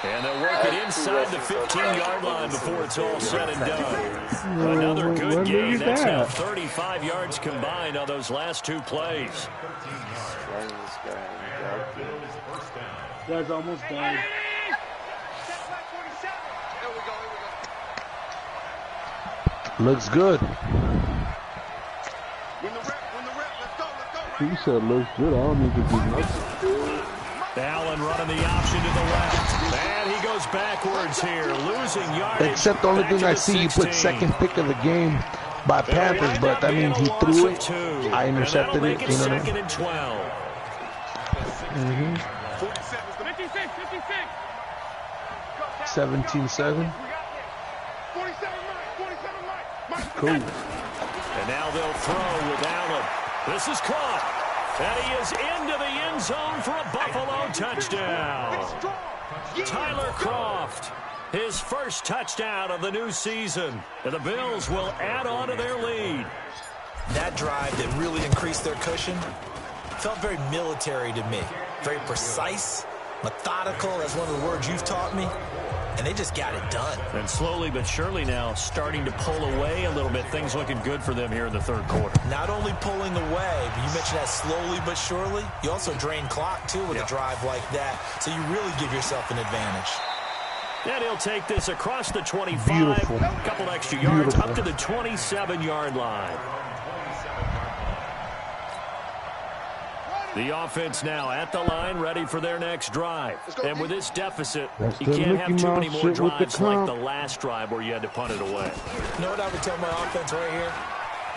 And they'll work it inside the 15-yard line before it's all said and done. Another good game. That's now 35 yards combined on those last 2 plays. You guys almost done. Looks good. He said looks good. I don't need to do nothing. Allen running the option to the left. And he goes backwards here, losing yardage. Except the only thing I see, you put second pick of the game by Panthers, but that means he threw it. I intercepted it. You know what I mean? 17-7. Cool. And now they'll throw with Allen. This is caught. And he is into the end zone for a Buffalo touchdown. Tyler Kroft, his first touchdown of the new season. And the Bills will add on to their lead. That drive that really increased their cushion felt very military to me. Very precise, methodical. That's one of the words you've taught me. and they just got it done. And slowly but surely now starting to pull away a little bit. Things looking good for them here in the third quarter. Not only pulling away, but you mentioned that slowly but surely. You also drain clock, too, with a drive like that. So you really give yourself an advantage. And he'll take this across the 25. Beautiful. A couple extra yards up to the 27-yard line. The offense now at the line, ready for their next drive. And with this deficit, you can't have too many more drives like the last drive where you had to punt it away. You know what I would tell my offense right here?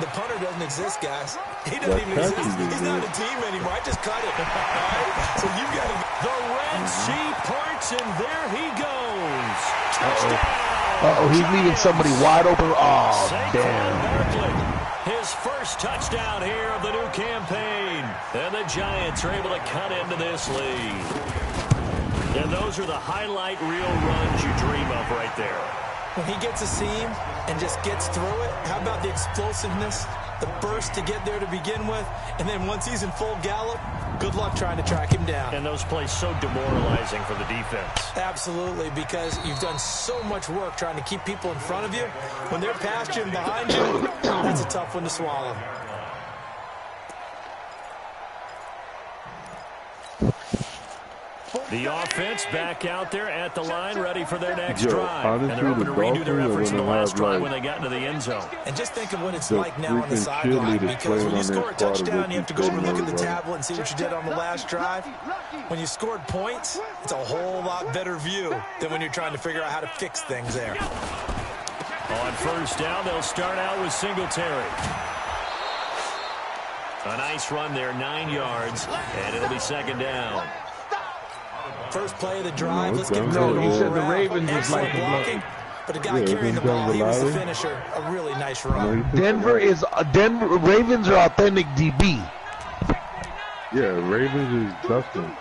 The punter doesn't exist, guys. He doesn't even exist. He's not a team anymore. I just cut it. All right? So you've got to... The Red Sea parts, and there he goes. Touchdown. Uh-oh, he's leaving somebody wide open. Oh, damn. His first touchdown here of the new campaign. And the Giants are able to cut into this lead. And those are the highlight reel runs you dream of right there. When he gets a seam and just gets through it, how about the explosiveness, the burst to get there to begin with, and then once he's in full gallop, good luck trying to track him down. And those plays so demoralizing for the defense. Absolutely, because you've done so much work trying to keep people in front of you. When they're past you and behind you, that's a tough one to swallow. The offense back out there at the line, ready for their next drive. And they're hoping to redo their efforts in the last drive when they got into the end zone. And just think of what it's like now on the sideline, because when you score a touchdown, you have to go over and look at the tablet and see what you did on the last drive. When you scored points, it's a whole lot better view than when you're trying to figure out how to fix things there. On first down, they'll start out with Singletary. A nice run there, 9 yards, and it'll be second down. First play of the drive. Let's get No, he said the Ravens is like blocking, but the guy carrying the ball, he was the finisher. A really nice run. Denver Ravens are authentic DB. Yeah, Ravens is Dustin.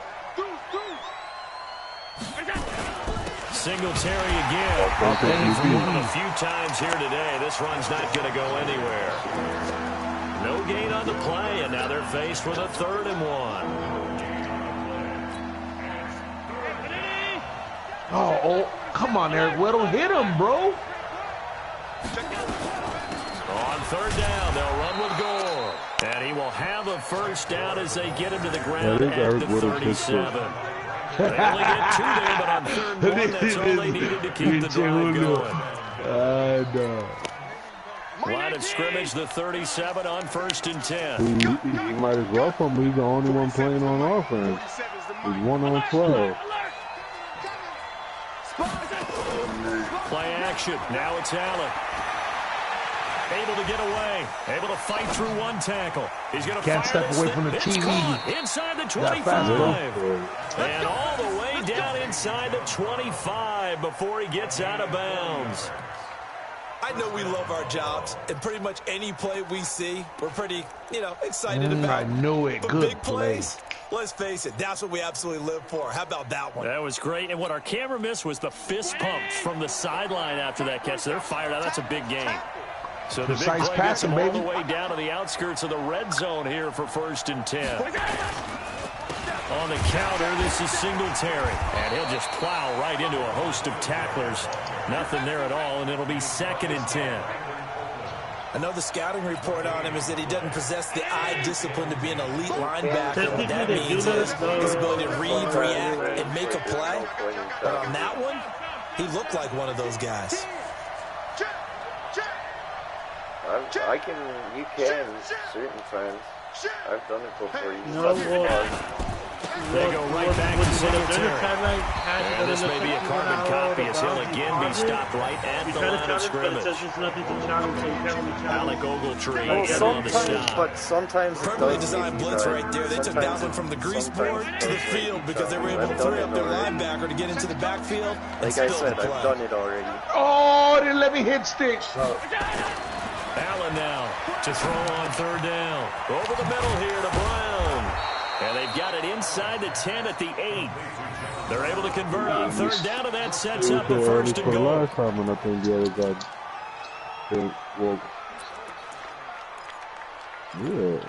Singletary again. A few times here today. This run's not going to go anywhere. No gain on the play, and now they're faced with a 3rd and 1. Oh, come on, Eric Weddle. Hit him, bro. On 3rd down, they'll run with Gore. And he will have a first down as they get him to the ground at the 37. They only get 2 there, but on 3rd and 1, that's all they needed to keep the drive going. Line of scrimmage, the 37 on 1st and 10. He might as well come. He's the only one playing on offense. He's 1 on 12. Play action. Now it's Allen. Able to get away. Able to fight through one tackle. He's going to Can't step away from the TV. Inside the 25. And all the way down inside the 25 before he gets out of bounds. I know we love our jobs, and pretty much any play we see, we're pretty, excited about. I know it. But Good big plays, let's face it, that's what we absolutely live for. How about that one? That was great. And what our camera missed was the fist pumps from the sideline after that catch. They're fired out. That's a big game. So the big play gets them all the way down to the outskirts of the red zone here for 1st and 10. On the counter, this is Singletary. And he'll just plow right into a host of tacklers. Nothing there at all, and it'll be 2nd and 10. I know the scouting report on him is that he doesn't possess the eye discipline to be an elite linebacker. What that means is his ability to read, react, and make a play. But on that one, he looked like one of those guys. You can, certain times. I've done it before. They go right back to Singletary. And this may be a carbon copy as he'll again be stopped right at the line of scrimmage. Alec Ogletree is on the stop. But sometimes perfectly designed blitz right there. They took that one from the grease board to the field because they were able to free up their linebacker to get into the backfield. Like I said, I've done it already. Oh, they let me hit sticks. Allen now to throw on 3rd down. Over the middle here to Brown. And they've got it inside the 10 at the 8. They're able to convert on 3rd down, and that sets up the 1st and goal. Last time when I think the other guy woke. Yeah.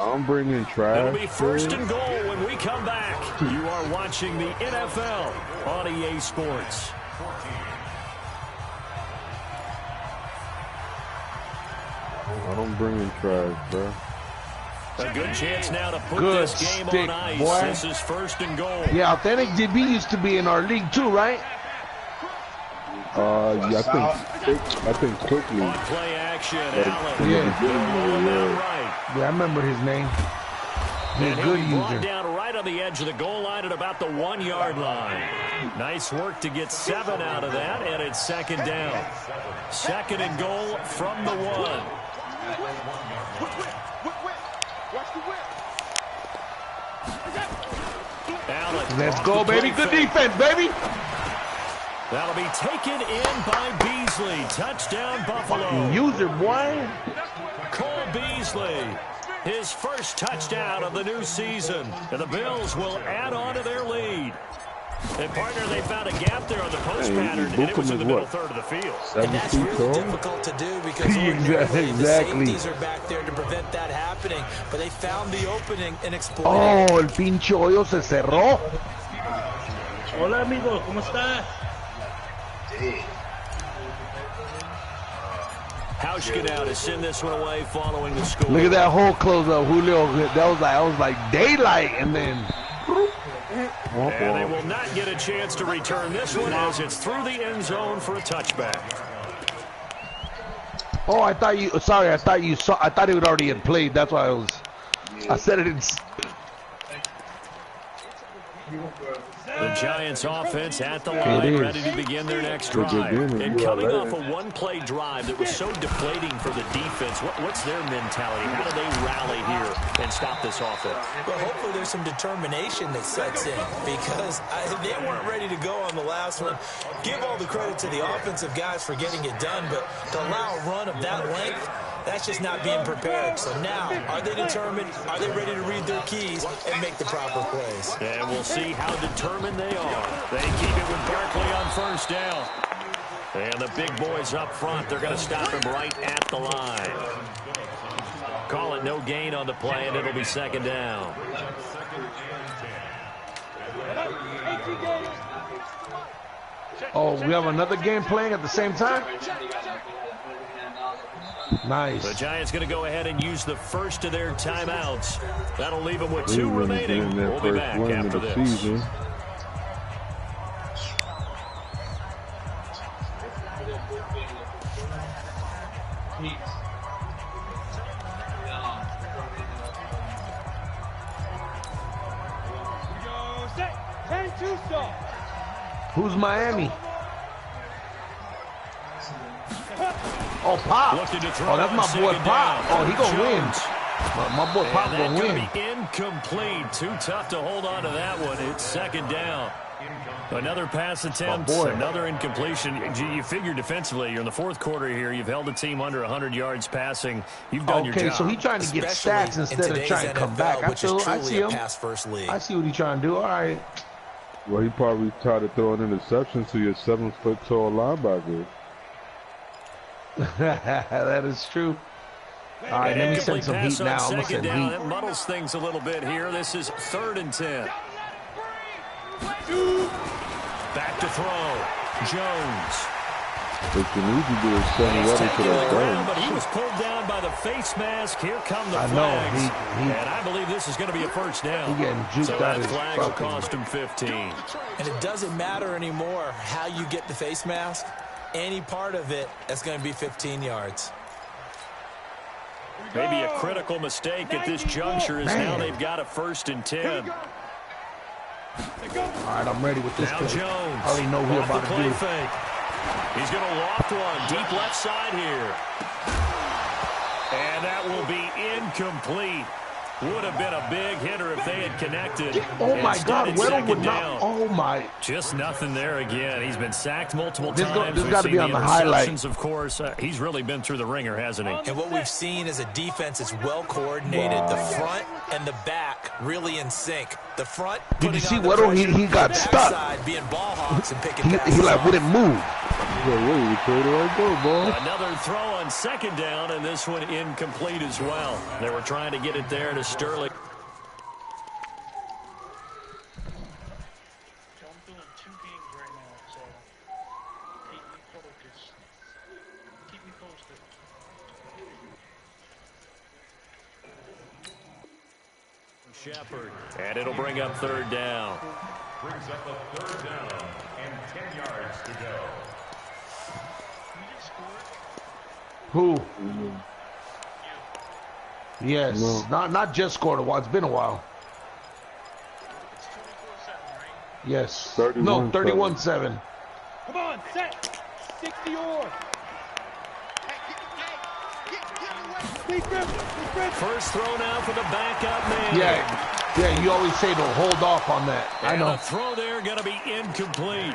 I'm bringing trash. It'll be first and goal when we come back. You are watching the NFL on EA Sports. I don't bring in trash, bro. A good chance now to put this game on ice. Boy. This is first and goal. Yeah, Authentic DB used to be in our league too, right? Yeah, I think quickly. On play action, Yeah. Yeah, I remember his name. He's a good brought user. down right on the edge of the goal line at about the 1-yard line. Nice work to get 7 out of that, and it's second down. Second and goal from the 1. Let's go, baby. Good defense, baby. That'll be taken in by Beasley. Touchdown, Buffalo. User, boy. Cole Beasley, his first touchdown of the new season. And the Bills will add on to their lead. And, partner, they found a gap there on the post pattern, and it was in the middle third of the field. And that's really difficult to do because ordinarily the safeties are back there to prevent that happening. But they found the opening and exploited. Oh, el pinche hoyo se cerró. Hola, amigo. ¿Cómo estás? Hauschka now to send this one away following the score. Look at that hole close up, Julio. That was like daylight, and then. And they will not get a chance to return this one as it's through the end zone for a touchback. Oh, I thought you. Sorry, I thought you saw. I thought it already had played. That's why I said it in. The Giants offense at the line, ready to begin their next drive. And coming off a one-play drive that was so deflating for the defense, what's their mentality? How do they rally here and stop this offense? Well, hopefully there's some determination that sets in because they weren't ready to go on the last one. Give all the credit to the offensive guys for getting it done, but to allow a run of that length, that's just not being prepared. So now, are they determined? Are they ready to read their keys and make the proper plays? And we'll see how determined they are. They keep it with Barkley on first down. And the big boys up front, they're going to stop him right at the line. Call it no gain on the play, and it'll be second down. Oh, we have another game playing at the same time? Nice. The Giants going to go ahead and use the first of their timeouts. That'll leave them with 2 remaining. We'll be back after this. Season. Who's Miami? Oh, Pop. Oh, that's my boy Pop. Oh, he gonna win. My boy Pop gonna win. Be incomplete. Too tough to hold on to that one. It's second down. Another pass attempt, another incompletion. You figure defensively, you're in the fourth quarter here. You've held the team under 100 yards passing. You've done your job. Okay, so he's trying to get stats instead of trying to come back. I see him. I see what he's trying to do. All right. Well, he probably tried to throw an interception to your 7-foot-tall linebacker. That is true. All right, let me send some heat now. I'm going to send heat. It muddles things a little bit here. This is 3rd and 10. Back to throw. Jones. What you need to do is send ready to the ground. But he was pulled down by the face mask. Here come the flags. And I believe this is going to be a first down. So that flag will cost him 15. And it doesn't matter anymore how you get the face mask. Any part of it is going to be 15 yards. Maybe a critical mistake at this juncture is now they've got a 1st and 10. All right, I'm ready with this. Now Jones. I already know who about to do. Fake. He's going to loft one deep left side here. And that will be incomplete. Would have been a big hitter if they had connected. Oh, my God. Weddle would not. Oh, my. Just nothing there again. He's been sacked multiple times. This got to be on the highlight. Of course, he's really been through the ringer, hasn't he? And what we've seen is a defense that's well coordinated. Wow. The front and the back really in sync. The front. Did you see Weddle? He got stuck. Being ball hawks and picking he like wouldn't move. Where do I go, ball? Another throw on second down, and this one incomplete as well. They were trying to get it there to Sterling. I'm doing 2 games right now, so keep me focused. Keep me posted. Shepard, and it'll bring up third down. Brings up a third down and 10 yards to go. Who? Yes. No. Not just scored a while. It's been a while. It's 24/7, right? Yes. 31-7. No, 31-7. Come on, set. 60 yours. First throw now for the backup man. Yeah, you always say to hold off on that. I know. The throw there going to be incomplete.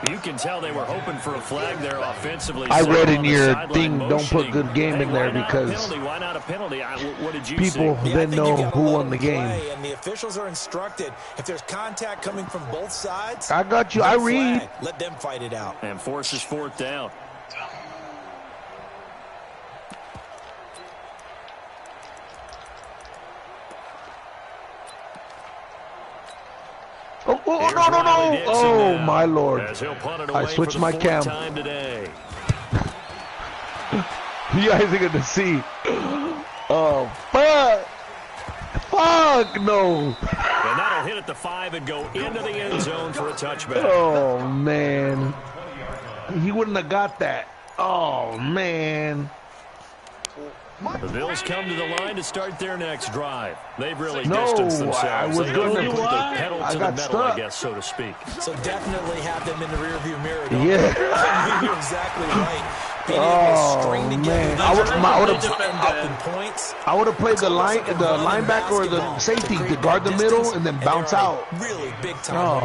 You can tell they were hoping for a flag there offensively. I read in your thing, don't put good game in there because why not a penalty? What did you people then know who won the game. And the officials are instructed, if there's contact coming from both sides, I got you. I read. Flag. Let them fight it out. And forces fourth down. Oh, no. Oh, my Lord. I switched my cam. You guys are going to see. Oh, fuck. Fuck, no. And that'll hit at the 5 and go into the end zone for a touchback. Oh, man. He wouldn't have got that. Oh, man. The Bills come to the line to start their next drive. They've really No, distanced themselves. I was going to put the pedal I to got the metal, stuck. I guess, so to speak. So definitely have them in the rearview mirror. Yeah. You're exactly right. Oh, man. I would have played the linebacker or the safety to guard the middle and then bounce out. Really big time. Oh,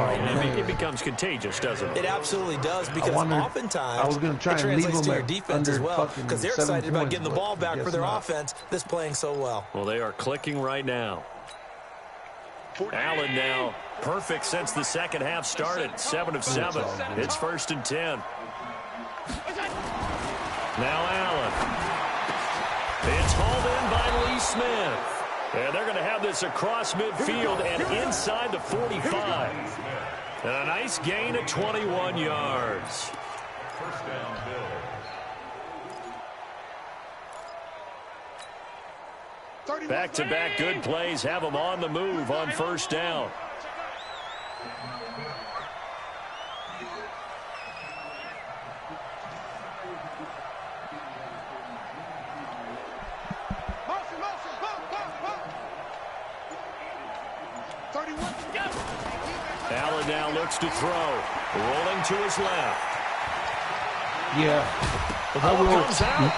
It becomes contagious, doesn't it? It absolutely does, because oftentimes I was gonna try it and leave translates them to your at defense as under well, fucking because they're 7 excited about points, getting the but ball back I for their guess not. offense that's playing so well. Well, they are clicking right now. Allen now perfect since the second half started. 7 of 7. It's 1st and 10. Now Allen. It's hauled in by Lee Smith. And they're going to have this across midfield and inside the 45. And a nice gain of 21 yards. First down, Bill. Back-to-back good plays have them on the move on first down. Allen now looks to throw. Rolling to his left. Yeah.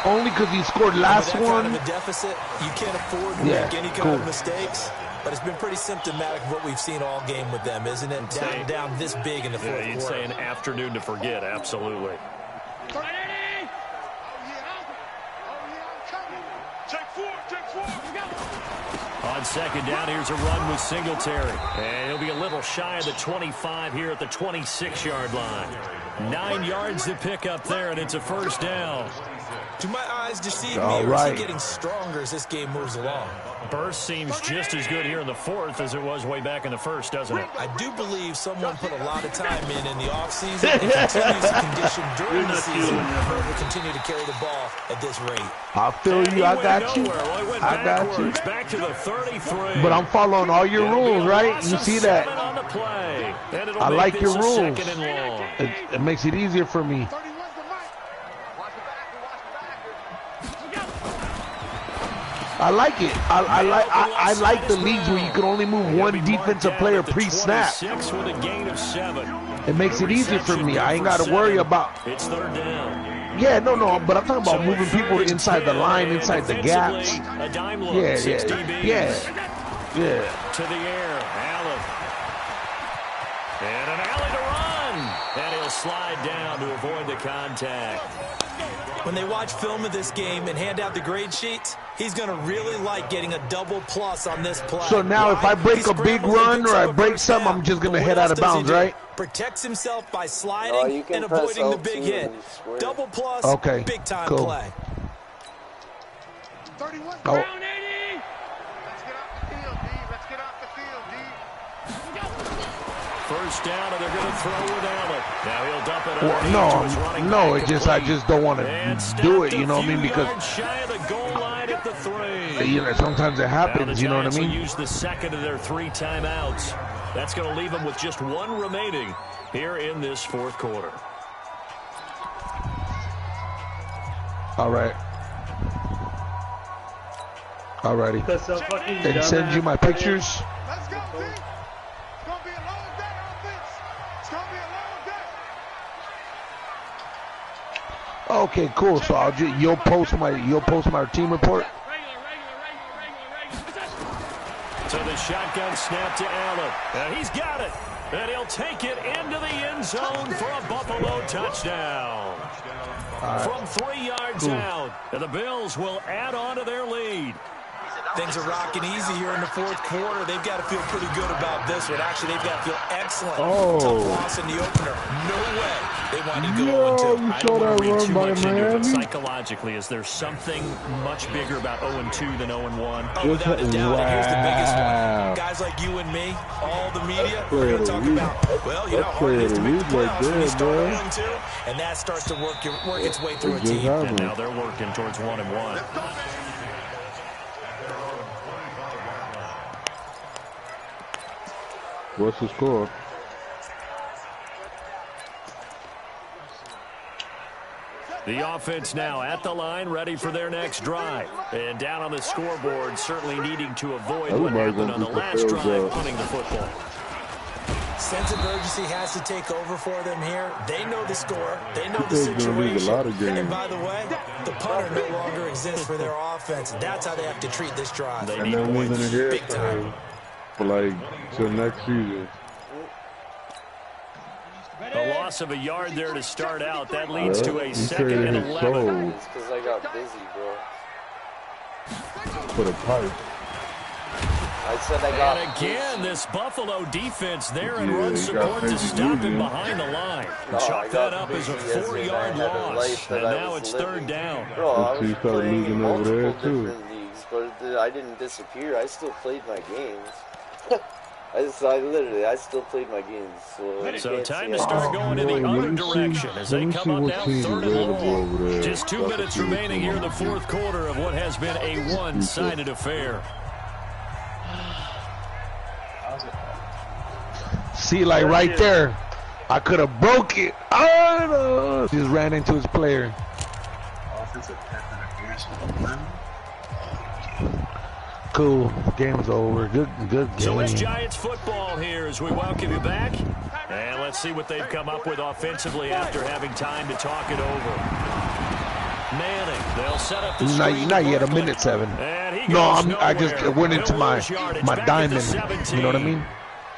Only because he scored last With that one. kind of a deficit, you can't afford to make any kind of mistakes. But it's been pretty symptomatic of what we've seen all game with them, isn't it? Down this big in the fourth quarter. You'd say an afternoon to forget, absolutely. On second down, here's a run with Singletary. And he'll be a little shy of the 25 here at the 26-yard line. 9 yards to pick up there, and it's a first down. Do my eyes deceive me, or is he getting stronger as this game moves along? Burst seems just as good here in the fourth as it was way back in the first, doesn't it? I do believe someone put a lot of time in the offseason and continues to condition during the season for him to continue to carry the ball at this rate. I feel you. I got you. I got you. Back to the 33. But I'm following all your rules, right? You see that? On the play. I like your rules. Second and long. It makes it easier for me. I like it. I like the leagues where you can only move one defensive player pre-snap. With a gain of 7. It makes it easier for me. I ain't got to worry about. It's third down. Yeah, no, but I'm talking about moving people inside the line, inside the gaps. A dime look. Yeah. To the air, Allen. And an alley to run. And he'll slide down to avoid the contact. When they watch film of this game and hand out the grade sheets, he's going to really like getting a double plus on this play. So now if I break a big run or I break something, I'm just going to head out of bounds, right? Protects himself by sliding and avoiding the big hit. Double plus, big time play. 31 Oh. down 80. Let's get off the field, D. Let's get off the field, D. First down, and they're going to throw with Allen. Now he'll dump it Well, no, I just don't want to do it, you know what I mean? Because shy of the goal line at the 3. you know, sometimes it happens, you know what I mean? Will use the second of their 3 timeouts. That's going to leave them with just 1 remaining here in this 4th quarter. All right. Alrighty. And send you my pictures. Let's go, D. It's going to be a long day, offense. It's going to be a long day. Okay, cool. So you'll post my team report. So the shotgun snap to Allen. And he's got it. And he'll take it into the end zone for a Buffalo touchdown. From 3 yards out. And the Bills will add on to their lead. Things are rocking easy here in the 4th quarter. They've got to feel pretty good about this one. Actually, they've got to feel excellent. Tough loss in the opener. No way they want to go 0-2. I don't want to read too much into it, but psychologically, is there something much bigger about 0-2 than 0-1? Oh, without a doubt. And here's the biggest one. Guys like you and me, all the media, we're going to talk about, well, you know how hard it is to make the playoffs when you start 0-2, and that starts to work its way through a team. And now they're working towards 1-1. What's the score? The offense now at the line, ready for their next drive. And down on the scoreboard, certainly needing to avoid what happened on the last drive, punting the football. Sense of urgency has to take over for them here. They know the score. They know the situation. And by the way, the punter no longer exists for their offense. That's how they have to treat this drive. They need points big time. For like till next season. A loss of a yard there to start out. That leads to a 2nd and 11. It's because I got busy, bro. For the pipe. I said I got And again, this Buffalo defense there and run support to stop him behind the line. Chalk that up as a 4-yard loss. And now it's 3rd down. Bro, I was playing in multiple different leagues, but I didn't disappear. I still played my games. I still played my games. So time to start going in the other direction as they come on down 3rd and long. Just 2 minutes remaining here in the 4th quarter of what has been a one-sided affair. See, like right there, I could have broke it. Oh, just ran into his player. Cool. Game's over. Good game. So it's Giants football here as we welcome you back. And let's see what they've come up with offensively after having time to talk it over. Manning, they'll set up the screen. Not yet, a minute 7. No, I just went into my diamond. You know what I mean?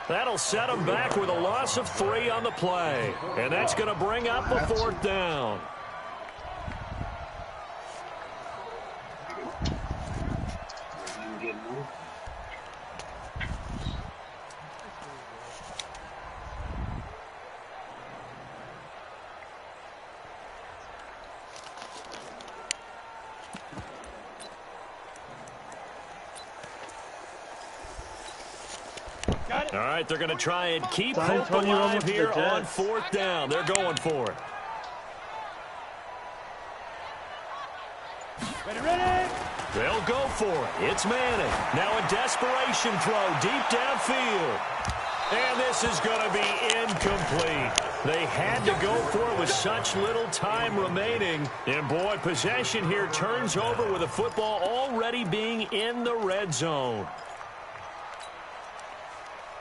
That'll set them back with a loss of 3 on the play. And that's going to bring up the 4th down. All right, they're going to try and keep hope alive here on 4th down. They're going for it. Ready. They'll go for it. It's Manning. Now a desperation throw deep downfield. And this is going to be incomplete. They had to go for it with such little time remaining. And, boy, possession here turns over with the football already being in the red zone.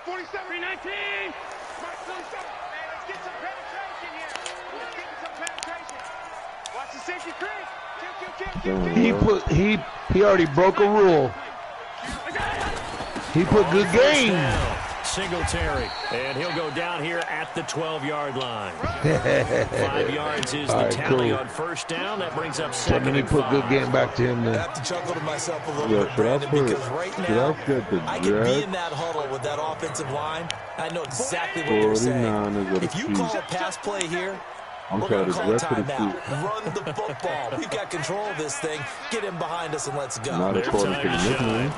47, 19. Mark 47. Man, let's get some penetration here. Let's get some penetration. Watch the safety creep. He already broke a rule. He put good game. Singletary. And he'll go down here at the 12-yard line. 5 yards is the tally on first down. That brings up second Let me put good game back to him then. I have to chuckle to myself a little bit, Brandon, because right now I can be in that huddle with that offensive line. I know exactly what you're saying. If you call a pass play here, we're going to call a timeout. Run the football. We've got control of this thing. Get him behind us and let's go. Not according to the nickname.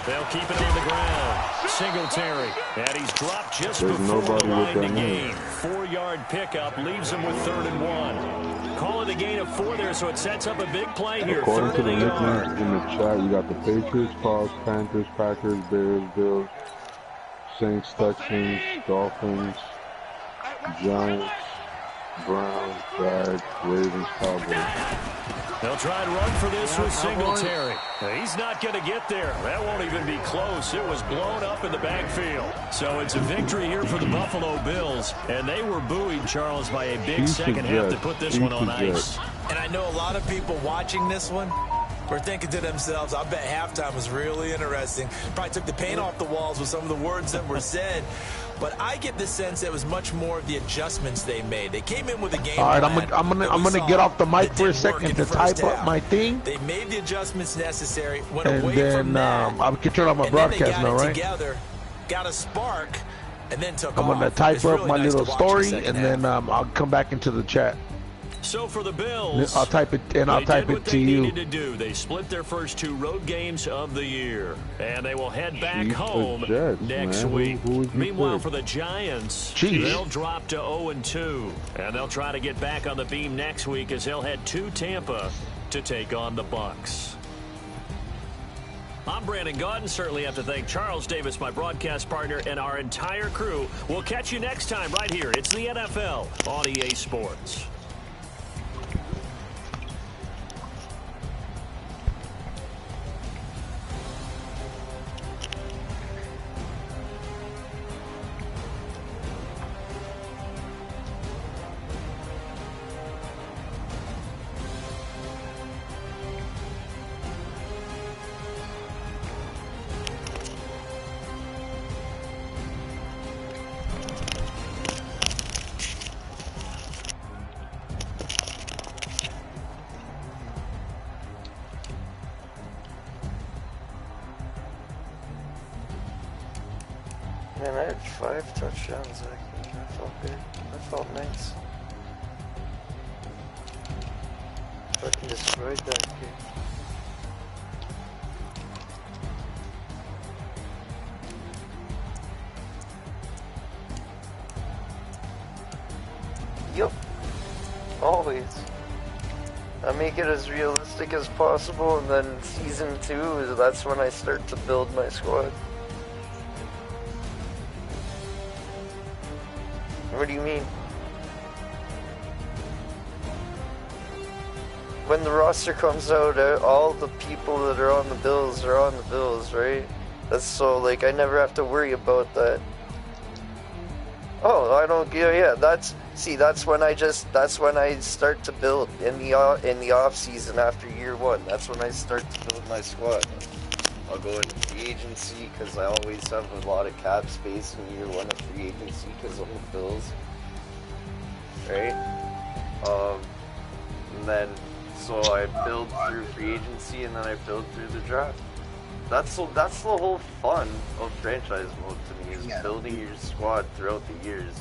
They'll keep it on the ground. Singletary. And he's dropped just before the line to gain. 4-yard pickup leaves him with 3rd and 1. Call it a gain of 4 there, so it sets up a big play here. According to the yard. nicknames in the chat, you got the Patriots, Colts, Panthers, Packers, Bears, Bills, Saints, Texans, Dolphins, Giants, Browns, Jags, Ravens, Cowboys. They'll try and run for this with Singletary. He's not going to get there. That won't even be close. It was blown up in the backfield. So it's a victory here for the Buffalo Bills. And they were buoyed, Charles, by a big second half to put this one on ice. And I know a lot of people watching this one were thinking to themselves, I bet halftime was really interesting. Probably took the paint off the walls with some of the words that were said. But I get the sense it was much more of the adjustments they made. They came in with a game. All right, I'm gonna get off the mic for a second to type up my thing. They made the adjustments necessary. Went and away then from that. I can turn on my broadcast now, right? Together, got a spark, and then took I'm gonna type up my little story, and then I'll come back into the chat. So for the Bills, I'll type it and I'll type it to you. To do. They split their first 2 road games of the year, and they will head back home next week. Meanwhile, for the Giants, they'll drop to 0-2, and they'll try to get back on the beam next week as they'll head to Tampa to take on the Bucs. I'm Brandon Gaudin. Certainly have to thank Charles Davis, my broadcast partner, and our entire crew. We'll catch you next time right here. It's the NFL on EA Sports. Man, I had 5 touchdowns that game. I felt good. I felt nice. Fucking destroyed that kid. Yup. Always. I make it as realistic as possible, and then season 2 that's when I start to build my squad. What do you mean? When the roster comes out, all the people that are on the Bills are on the Bills, right? That's so, like, I never have to worry about that. Oh, I don't, yeah, that's when I start to build in the off season after year 1. That's when I start to build my squad. I'll go into free agency because I always have a lot of cap space in year 1 of free agency because of the Bills, right? And then so I build through free agency and then I build through the draft. That's the whole fun of franchise mode to me, is building your squad throughout the years.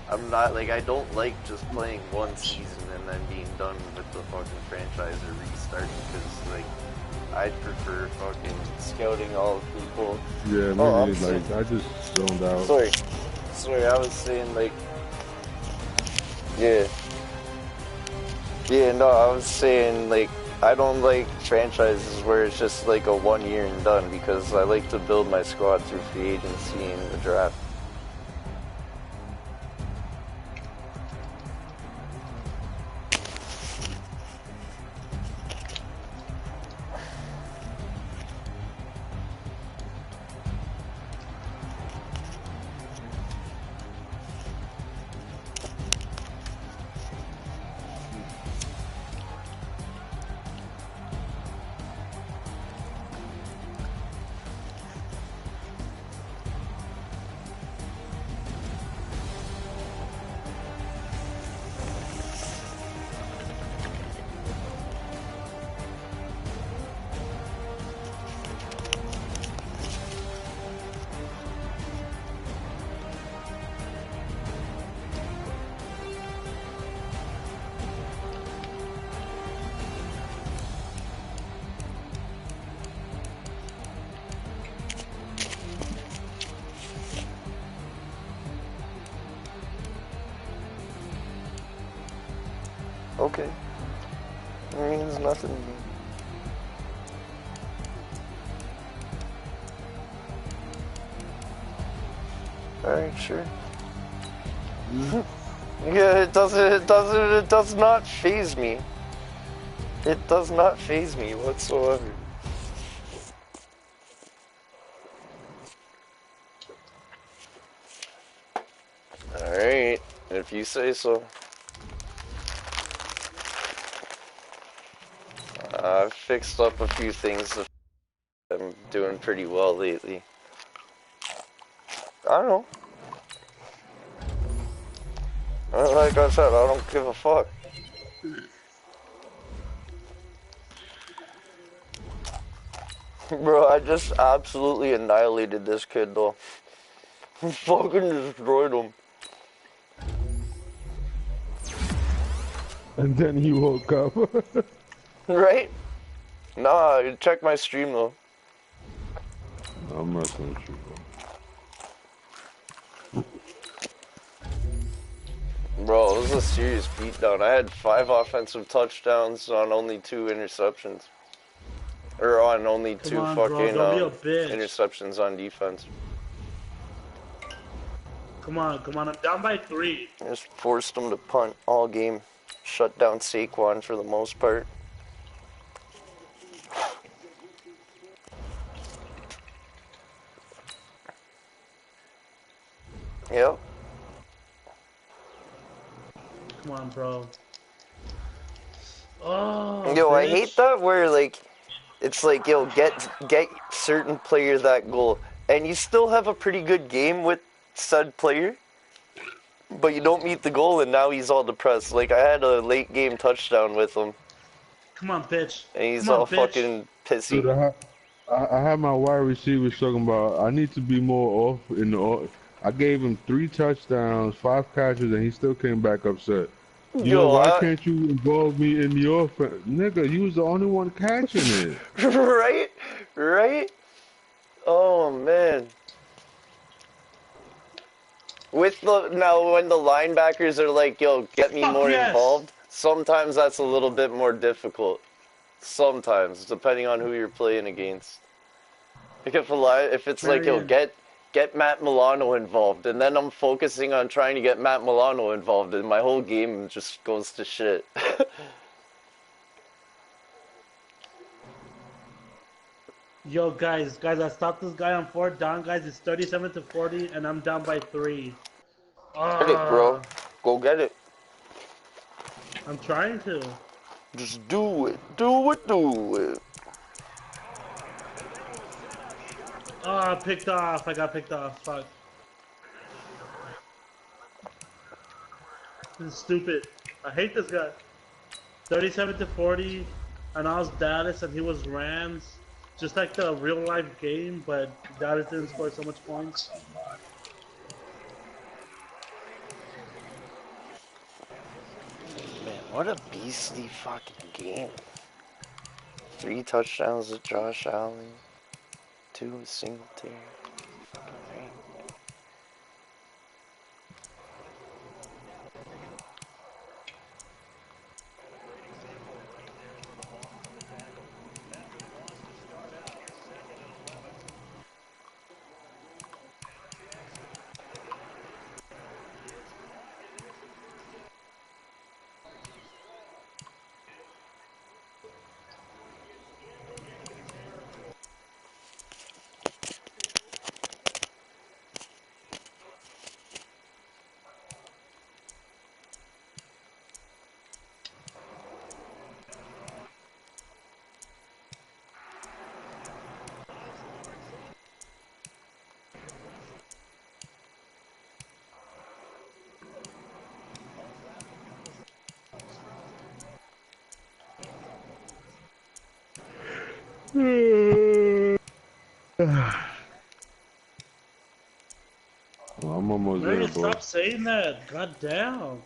I'm not, like, I don't like just playing one season and then being done with the fucking franchise or restarting, because, like, I'd prefer fucking scouting all the people. Yeah, maybe, I just zoned out. Sorry, I was saying, like, yeah, no, I was saying, like, I don't like franchises where it's just like a 1 year and done, because I like to build my squad through free agency and the draft. Okay. It means nothing to me. Alright, sure. Yeah, it does not faze me. It does not faze me whatsoever. Alright, if you say so. I've fixed up a few things. I'm doing pretty well lately. I don't know. Like I said, I don't give a fuck. Bro, I just absolutely annihilated this kid though. Fucking destroyed him. And then he woke up. Right? Nah, check my stream though. I'm messing with you, bro. Bro, it was a serious beatdown. I had 5 offensive touchdowns on only 2 interceptions. Or on only 2 fucking interceptions on defense. Come on, I'm down by 3. Just forced them to punt all game. Shut down Saquon for the most part. Yep. Come on, bro. Oh, yo, bitch. I hate that where like it's like yo get certain player that goal, and you still have a pretty good game with said player, but you don't meet the goal, and now he's all depressed. Like I had a late game touchdown with him. Come on, bitch. And he's all fucking pissy. Dude, I had my wide receivers talking about I need to be more off in the off. I gave him 3 touchdowns, 5 catches, and he still came back upset. Why can't you involve me in the offense? Nigga, you was the only one catching it. Right? Right? Oh, man. When the linebackers are like, yo, get me more involved, sometimes that's a little bit more difficult. Sometimes, depending on who you're playing against. If it's like, yo, get Matt Milano involved, and then I'm focusing on trying to get Matt Milano involved, and my whole game just goes to shit. Yo, guys, I stopped this guy on 4th down, guys. It's 37-40, and I'm down by 3. Get it, bro. Go get it. I'm trying to. Just do it. Do it. Oh, picked off. I got picked off. Fuck. This is stupid. I hate this guy. 37-40, and I was Dallas, and he was Rams. Just like the real life game, but Dallas didn't score so much points. Man, what a beastly fucking game. 3 touchdowns with Josh Allen. 2 with Singletary. Fucking great. I'm almost Maybe there, boy. stop saying that. God damn.